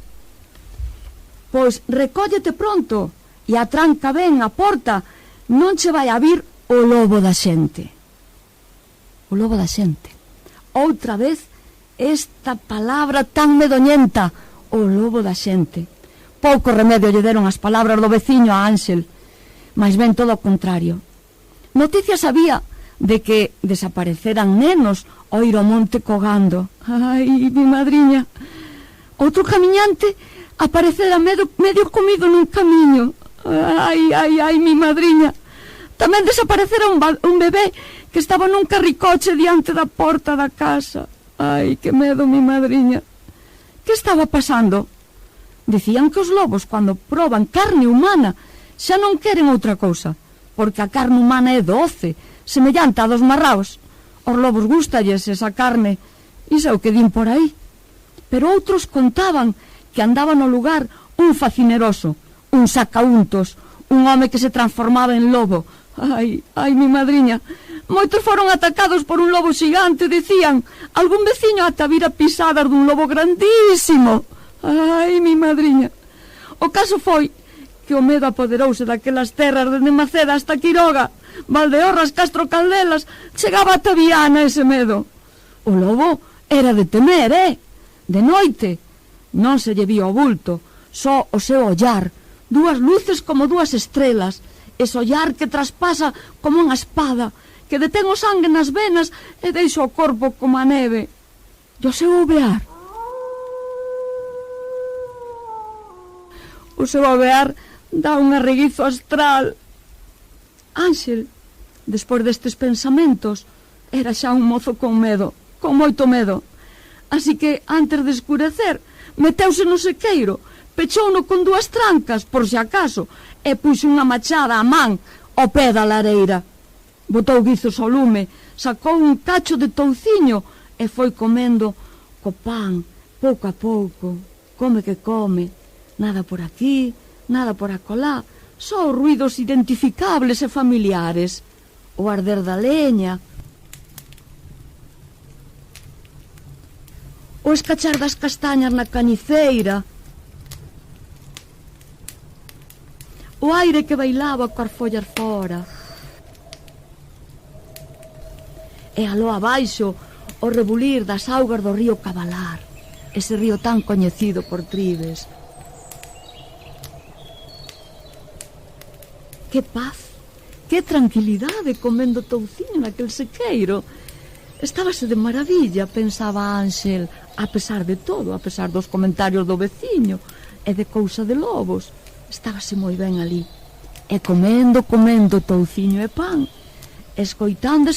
Pois recóllete pronto e atranca ben a porta, non che vai a vir o lobo da xente. O lobo da xente. Outra vez esta palabra tan medoñenta, o lobo da xente. Pouco remedio lle deron as palabras do veciño a Ángel, mais ben todo o contrario. Noticias había de que desapareceran nenos ao ir ao monte cogando. Ai, mi madriña. Outro camiñante aparecera medio comido nun camiño. Ai, mi madriña. Tamén desaparecera un bebé que estaba nun carricoche diante da porta da casa. Ai, que medo, mi madriña. Que estaba pasando? Dicían que os lobos, cando proban carne humana, xa non queren outra cousa, porque a carne humana é doce, semellante a dos marraos. Os lobos gústalles esa carne, iso é o que din por aí. Pero outros contaban que andaba no lugar un facineroso, un sacauntos, un home que se transformaba en lobo. Ai, mi madriña, moitos foron atacados por un lobo xigante, dicían. Algún veciño ata vira pisadas dun lobo grandísimo. Ai, mi madriña. O caso foi que o medo apoderouse daquelas terras desde Maceda hasta Quiroga, Valdeorras, Castro Caldelas, chegaba ata Viana ese medo. O lobo era de temer, De noite non se lle vía o bulto, só o seu ollar, dúas luces como dúas estrelas, ese ollar que traspasa como unha espada, que detén o sangue nas venas e deixa o corpo como a neve. E o seu ovear. O seu ovear dá un arreguizo astral. Ángel, despois destes pensamentos, era xa un mozo con medo, con moito medo. Así que, antes de escurecer, meteuse no sequeiro, pechouno con dúas trancas, por se acaso, e puxe unha machada a man ao pé da lareira. Botou guizos ao lume, sacou un cacho de touciño e foi comendo co pan, pouco a pouco. Come que come, nada por aquí, nada por acolá, só os ruidos identificables e familiares. O arder da leña, o escachar das castañas na caniceira, o aire que bailaba coas follas fora, e aló abaixo o rebulir das augas do río Cabalar, ese río tan coñecido por Tribes. Que paz, Que tranquilidade comendo touciño naquel sequeiro. Estábase de maravilla, pensaba Ángel, a pesar de todo, a pesar dos comentarios do veciño e de cousa de lobos. Estábase moi ben ali. E comendo touciño e pan. Escoitando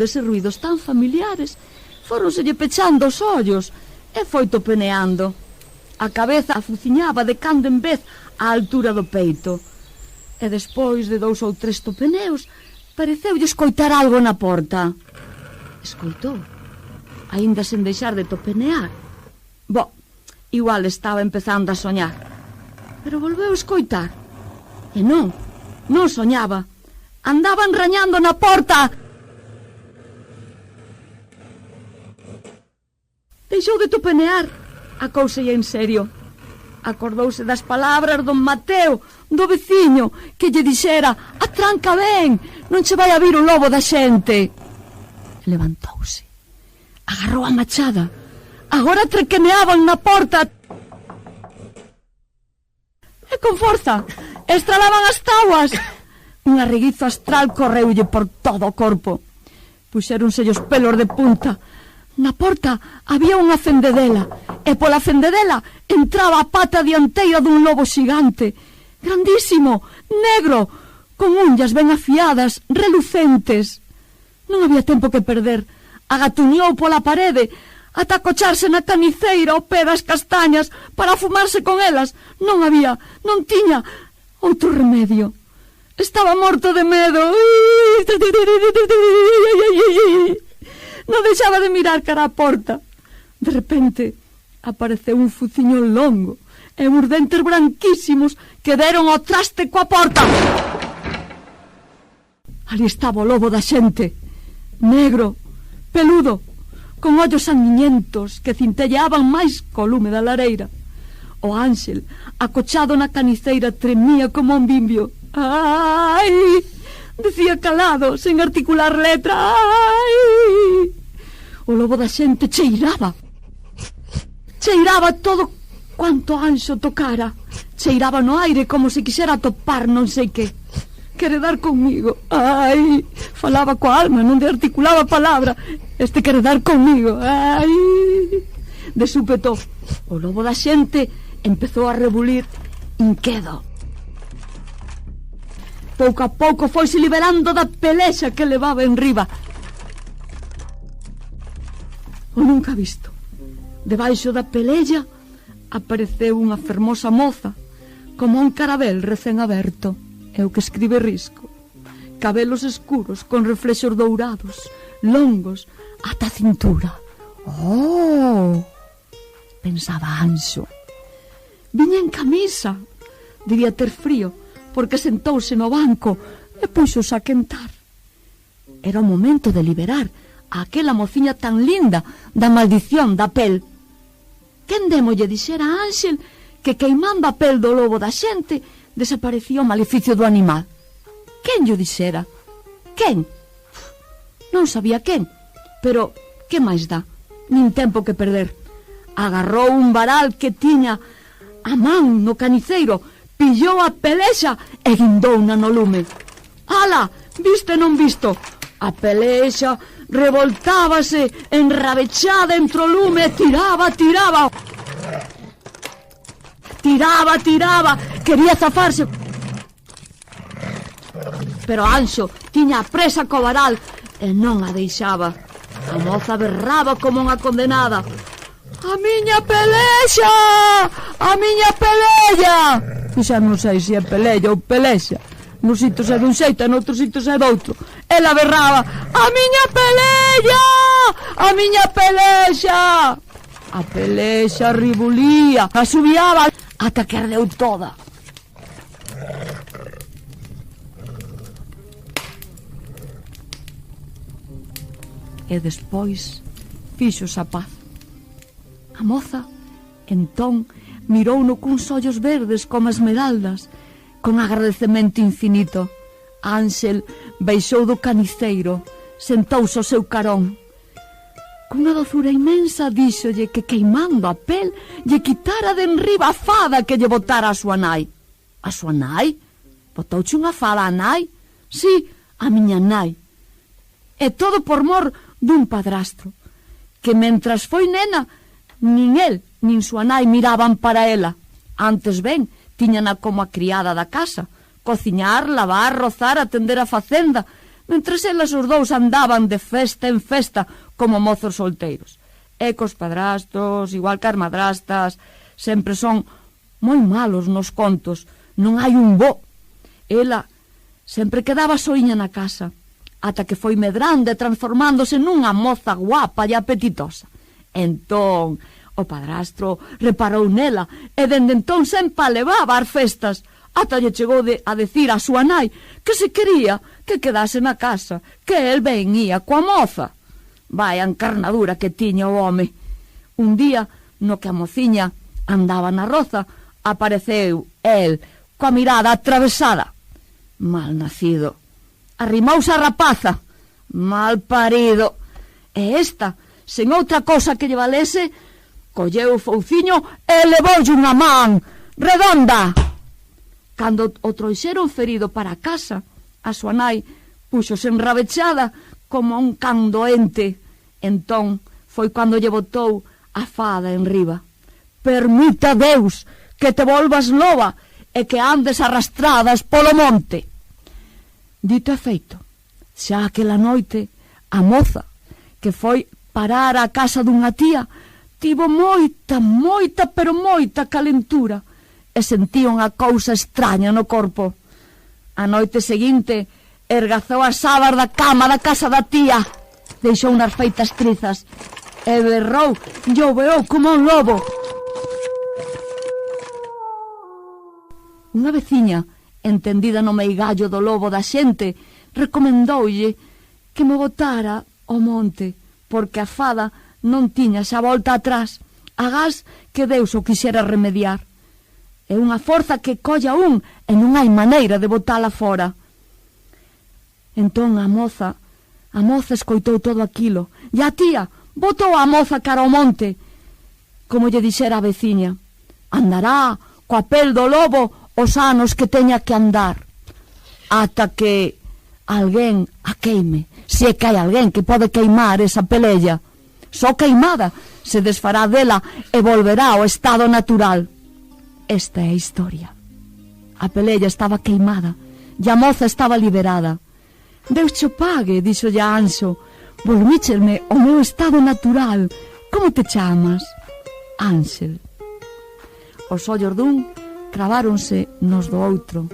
eses ruidos tan familiares, fóronselle pechando os ollos e foi topeneando. A cabeza afuciñaba de cando en vez á altura do peito. E despois de 2 ou 3 topeneos, pareceulle escoitar algo na porta. Escoitou, aínda sen deixar de topenear. Igual estaba empezando a soñar. Pero volveu a escoitar. E non soñaba. Andaban rañando na porta. Deixou de topenear. A cousa ia en serio. Acordouse das palabras don Mateo, do veciño, que lle dixera: "Atranca ben, non che vai a vir o lobo da xente." Levantouse, agarrou a machada. Agora trequeneaban na porta e con forza estralaban as tábuas. Un arreguizo astral correulle por todo o corpo. Puxéronse os pelos de punta. Na porta había unha fendedela e pola fendedela entraba a pata dianteira dun lobo xigante, grandísimo, negro, con unllas ben afiadas, relucentes. Non había tempo que perder. Agatuñou pola parede ata acocharse na caniceira ao pé das castañas para fumarse con elas. Non tiña outro remedio. Estaba morto de medo. Non deixaba de mirar cara á porta. De repente apareceu un fuciño longo e uns dentes branquísimos que deron ao traste coa porta. Ali estaba o lobo da xente, negro, peludo, con ollos sanguiñentos que cintelleaban máis co lume da lareira. O Ángel, acochado na caniceira, tremía como un bimbio. "Ai!", decía calado, sen articular letra. "Ai!". O lobo da xente cheiraba todo cuanto Anxo tocara. Cheiraba no aire como se quixera topar non sei que. Quere dar comigo. Ai, falaba coa alma, non articulaba palabra. Este quere dar comigo. Ai. De súpeto, o lobo da xente empezou a rebulir inquedo. Pouco a pouco foise liberando da pelexa que levaba en riba. O nunca visto. Debaixo da pelella apareceu unha fermosa moza, como un carabel recén aberto. É o que escribe Risco. Cabelos escuros con reflexos dourados, longos, ata a cintura. Oh, pensaba Anxo. Viña en camisa. Debía ter frío, porque sentouse no banco e puxose a quentar. Era o momento de liberar a aquela mociña tan linda da maldición da pel. Quen demo lle dixera a Ángel que queimando a pel do lobo da xente desaparecía o maleficio do animal? Quen lle dixera? Quen? Non sabía quen, pero que máis dá? Nin tempo que perder. Agarrou un varal que tiña a man no caniceiro, pillou a pelexa e guindouna no lume. Ala, viste non visto? A pelexa revoltábase enrabechada entre o lume e tiraba. Tiraba, quería zafarse. Pero Anxo tiña a presa co varal e non a deixaba. A moza berraba como unha condenada. "A miña pelexa! A miña pelella!" E xa non sei se é pelella ou pelexa. Nos sitios é dun xeito e noutros sitios é doutro. Ela berraba: "A miña pelella! A miña pelexa!" A pelexa ribulía, asubiaba ata que ardeu toda. E despois fixos a paz. A moza, entón, mirouno cuns ollos verdes como esmeraldas, con agradecemento infinito. Ángel baixou do caniceiro, sentouse ao seu carón. Cunha dozura imensa díxolle que queimando a pel lle quitara de enriba a fada que lle botara a súa nai. A súa nai? Botouche unha fada a nai? Sí, a miña nai. E todo por mor dun padrastro, que mentras foi nena, nin el, nin súa nai miraban para ela. Antes ben, tiñana como a criada da casa, cociñar, lavar, rozar, atender a facenda, mentres elas os dous andaban de festa en festa como mozos solteiros. E cos padrastos, igual que as madrastas, sempre son moi malos nos contos, non hai un bo. Ela sempre quedaba soiña na casa, ata que foi medrando e transformándose nunha moza guapa e apetitosa. Entón, o padrastro reparou nela e dende entón sempre a levaba ás festas, ata lle chegou a decir a súa nai que se quería que quedase na casa, que el ben ía coa moza. Vai a encarnadura que tiña o home. Un día, no que a mociña andaba na roza, apareceu el coa mirada atravesada. Mal nacido. Arrimouse a rapaza. Mal parido. E esta, sen outra cosa que lle valese, colleu o fouciño e levoulle unha man redonda. Cando o trouxeron ferido para a casa, a súa nai puxose enrabechada como un can doente. Entón foi cando lle botou a fada en riba. Permita Deus que te volvas loba e que andes arrastradas polo monte. Dito e feito, xa aquela noite, a moza, que foi parar á casa dunha tía, tivo moita, pero moita calentura e sentía unha cousa extraña no corpo. A noite seguinte, ergazou as sábas da cama da casa da tía, deixou unas feitas trizas e berrou e ouveou como un lobo. Unha veciña, entendida no meigallo do lobo da xente, recomendoulle que me botara ao monte, porque a fada non tiña xa volta atrás, agás que Deus o quixera remediar. É unha forza que colla un e non hai maneira de botala fora. Entón a moza escoitou todo aquilo, e a tía botou a moza cara ao monte, como lle dixera a veciña. Andará coa pel do lobo os anos que teña que andar, ata que alguén a queime, se é que hai alguén que pode queimar esa pelella. Só queimada se desfará dela e volverá ao estado natural. Esta é a historia. A pelella estaba queimada e a moza estaba liberada. Deus cho pague, dixo ya Anxo, volvícherme ao meu estado natural. Como te chamas? Ángel. Os ollos dun craváronse nos do outro,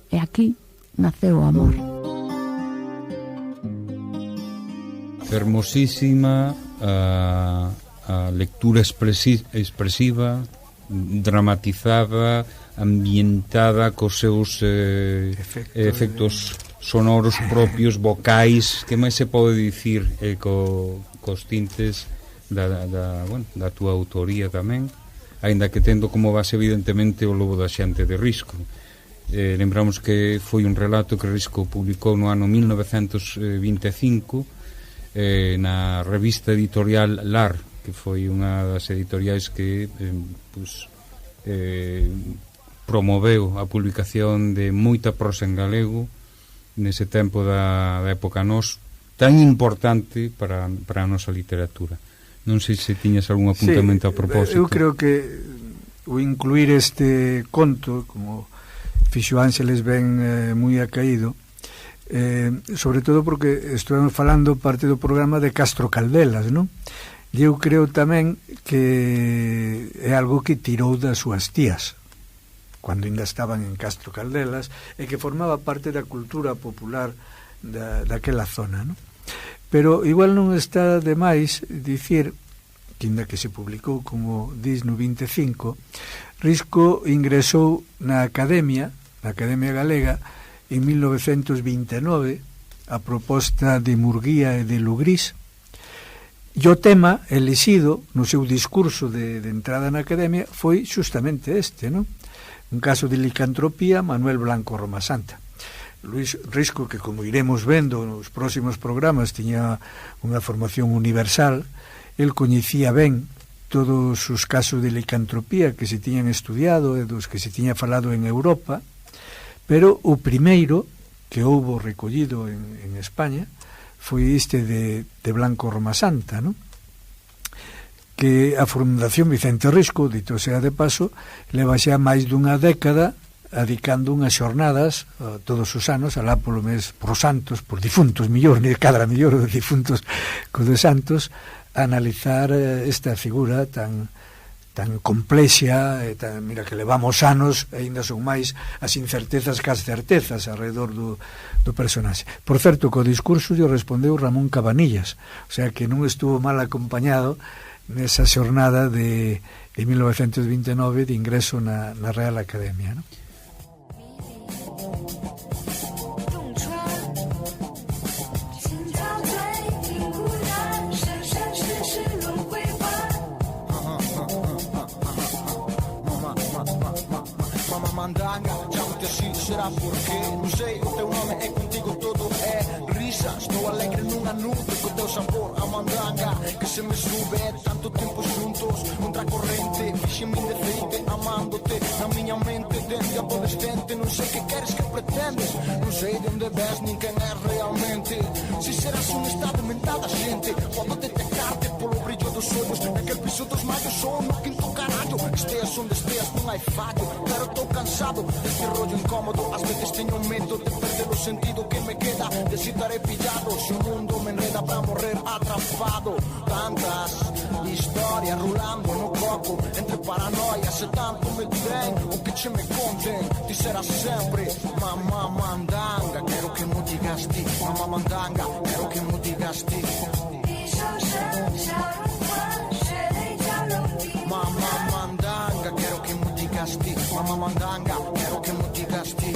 e aquí naceu o amor. Hermosísima a lectura expresiva, dramatizada, ambientada cos seus efectos sonoros propios, vocais, que máis se pode dicir, cos tintes da túa autoría tamén, aínda que tendo como base evidentemente o Lobo da Xente de Risco. Lembramos que foi un relato que Risco publicou no ano 1925 na revista editorial Lar, que foi unha das editoriais que promoveu a publicación de moita prosa en galego nese tempo da época nos tan importante para a nosa literatura. Non sei se tiñas algún apuntamento a propósito. Eu creo que o incluir este conto, como fixo Ángeles ben moi acaído, sobre todo porque estuvemos falando parte do programa de Castro Caldelas, non? E eu creo tamén que é algo que tirou das súas tías cando ainda estaban en Castro Caldelas e que formaba parte da cultura popular daquela zona, non? Pero igual non está de máis dicir que ainda que se publicou, como dis, no 25, Risco ingresou na Academia Galega en 1929 a proposta de Murguía e de Lugrís, e o tema elixido no seu discurso de entrada na Academia foi justamente este, non? Un caso de licantropía, Manuel Blanco Romasanta. Luis Risco, que como iremos vendo nos próximos programas, tiña unha formación universal, el coñecía ben todos os casos de licantropía que se tiñan estudiado e dos que se tiña falado en Europa, pero o primeiro que houbo recollido en España foi este de Blanco Roma Santa, non? Que a Fundación Vicente Risco, dito sea de paso, leva xa máis dunha década adicando unhas xornadas todos os anos, alá polo mes por santos, por difuntos millor, ni cadra millor de difuntos co de santos, a analizar esta figura tan complexa, mira que levamos anos, aínda son máis as incertezas que as certezas alrededor do personaxe. Por certo, co discurso lle respondeu Ramón Cabanillas, o sea que non estuvo mal acompañado nesa xornada de 1929 de ingreso na Real Academia, non? Mandanga, chiamati así será porque non sei, o teu nome é contigo todo é risa. Estou alegre nunha nube co teu sabor a mandanga que se me sube tanto tempo xuntos contra a corrente, fixeme indefeite amándote na miña mente dende adolescente. Non sei que queres, que pretendes, non sei de onde ves nin quen é realmente. Si serás un estado mental da xente, podo detectarte polo brillo dos ollos naquel piso dos mallos ou no quinto carallo. Esteas onde esteas non hai fallo, pero estou cansado deste rollo incómodo. Ás veces teño medo de perder o sentido que me queda, de si estaré pillado, se o mundo me enreda para morrer atrapado. Tantas historias rulando no coco, entre paranoias e tanto me den o que che me conten. Ti serás sempre mamá mandanga, quero que mo digas ti. Mamá mandanga, quero que mo digas ti. Mamá mandanga, quero que mo digas ti. Mamá mandanga, quero que mo digas ti.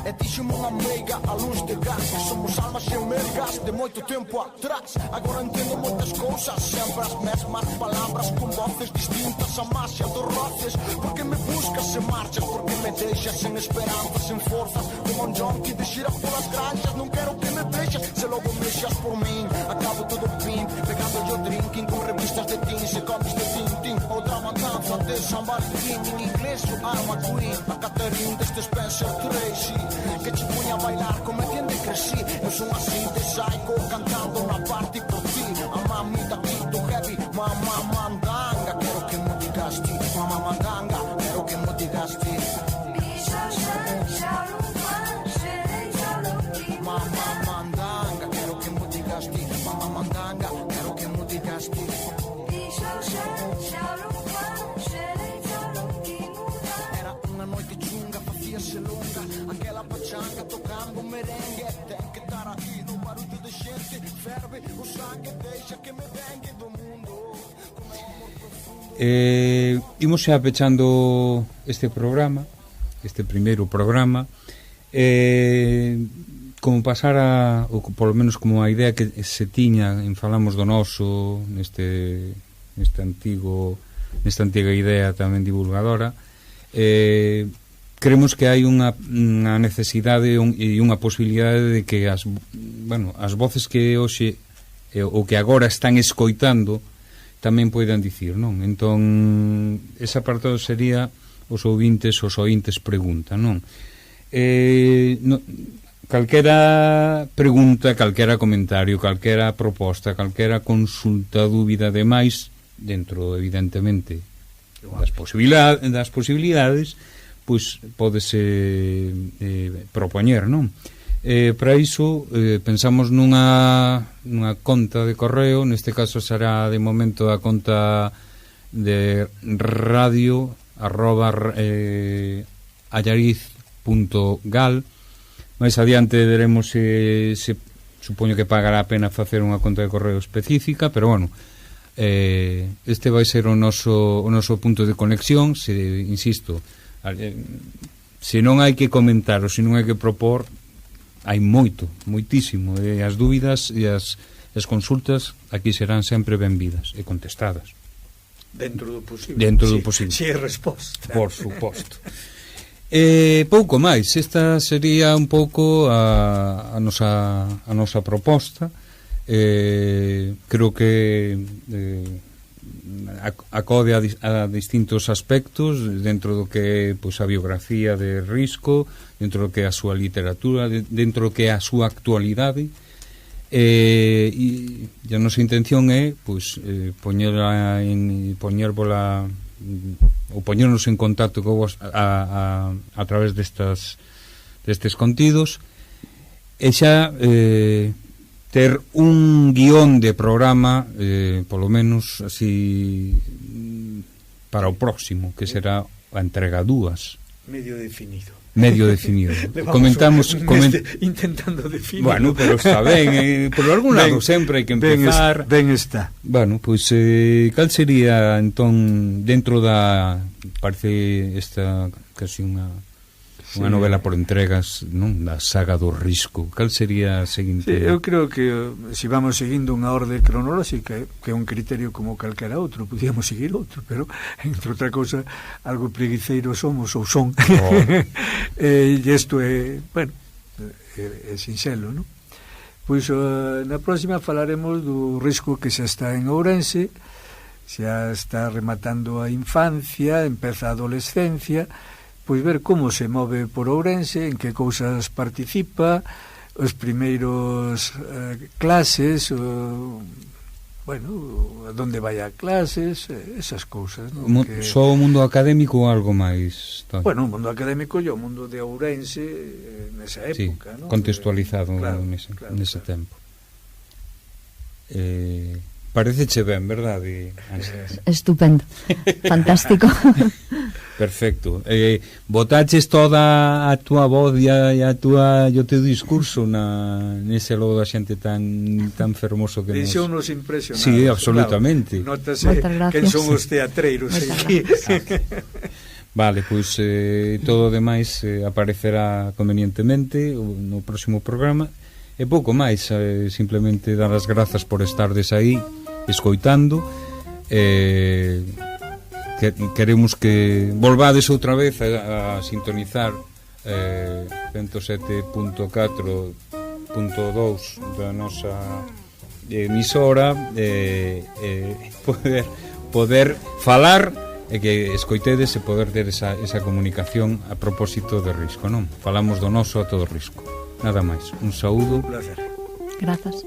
E dixo-me unha meiga a luz de gas que somos almas xemelgas de moito tempo atrás. Agora entendo moitas cousas, sempre as mesmas palabras con voces distintas, a máxia dos roces. Porque me buscas e marchas, porque me deixas sen esperanzas, sen forzas, como un jonqui de xira polas granxas. Non quero que me vexas, se logo mexas por min acabo todo pimp, pegando yo drinking con revistas de teens e cómics de Tintín. Outra matanza de San Valentín, en inglés o Arma Queen, a Catherine deste Spencer Tracy, que te puña a bailar como entiende crecí. Eu son así de psycho, cantando na parte por ti. A mamita Tito Heavy, mamá mandanga, quero que mo digas ti. Mamá mandanga, quero que mo digas ti. Mamá mandanga, quero que mo digas ti. Mamá mandanga, quero que mo digas ti. Era unha noite chunga, facíase longa, aquela pachanga tocando merengue. Ten que estar aí no barullo de xente, ferve o sangue, deixa que me vengue do mundo. Imos xa pechando este programa, este primeiro programa, como pasara, ou polo menos como a idea que se tiña en falamos do noso nesta antiga idea tamén divulgadora. Creemos que hai unha necesidade e unha posibilidade de que as voces que hoxe ou que agora están escoitando tamén poidan dicir, non? Entón, esa parte sería os ointes preguntan, non? Calquera pregunta, calquera comentario, calquera proposta, calquera consulta, dúbida demais, dentro, evidentemente, das posibilidades, pois pódese propoñer, non? Para iso pensamos nunha conta de correo, neste caso será de momento a conta de radio@allariz.gal. Mais adiante veremos se supoño que pagará a pena facer unha conta de correo específica, pero bueno, este vai ser o noso punto de conexión. Insisto, se non hai que comentar ou se non hai que propor, hai moitísimo, e as dúbidas e as consultas aquí serán sempre benvidas e contestadas dentro do posible, si é resposta, por suposto. Pouco máis, esta sería un pouco a nosa proposta. Creo que acode a distintos aspectos dentro do que é pois, a biografía de Risco, dentro do que é a súa literatura, dentro do que é a súa actualidade, e a nosa intención é pois, poñernos en contacto con vos a través destes contidos e xa ter un guión de programa polo menos así para o próximo, que será a entrega 2 medio definido. Comentamos intentando definir. Bueno, pero está ben, por algún lado sempre hai que empezar. Ben está. Bueno, pois cal sería entón dentro da parece esta casi unha novela por entregas, non, da saga do Risco. Cal sería a seguinte? Sí, eu creo que se vamos seguindo unha orde cronolóxica, que é un criterio como calquera outro, podíamos seguir outro, pero entre outra cosa algo preguiceiro somos ou son. E isto é, bueno, é sinxelo, non? Pois na próxima falaremos do Risco que xa está en Ourense, xa está rematando a infancia, empeza a adolescencia, pois ver como se move por Ourense, en que cousas participa, os primeiros clases, bueno, a donde vai a clases, esas cousas, ¿no? Só o mundo académico ou algo máis? Bueno, o mundo académico e o mundo de Ourense nesa época, sí, ¿no? Contextualizado nese tempo. Pareceche ben, verdade? Estupendo, fantástico. Perfecto. Botaches toda a túa voz e o teu discurso nese logo da xente tan fermoso que nos impresionados. Sí, absolutamente. Claro. Notase que son os teatreiros aquí. Vale, pois todo o demais aparecerá convenientemente no próximo programa. E pouco máis, simplemente dar as grazas por estardes aí escoitando. Queremos que volvades outra vez a sintonizar 107.4.2 da nosa emisora, poder falar e que escoitedes e poder ter esa comunicación a propósito de Risco, non? Falamos do noso a todo risco. Nada máis. Un saúdo. Un placer. Grazas.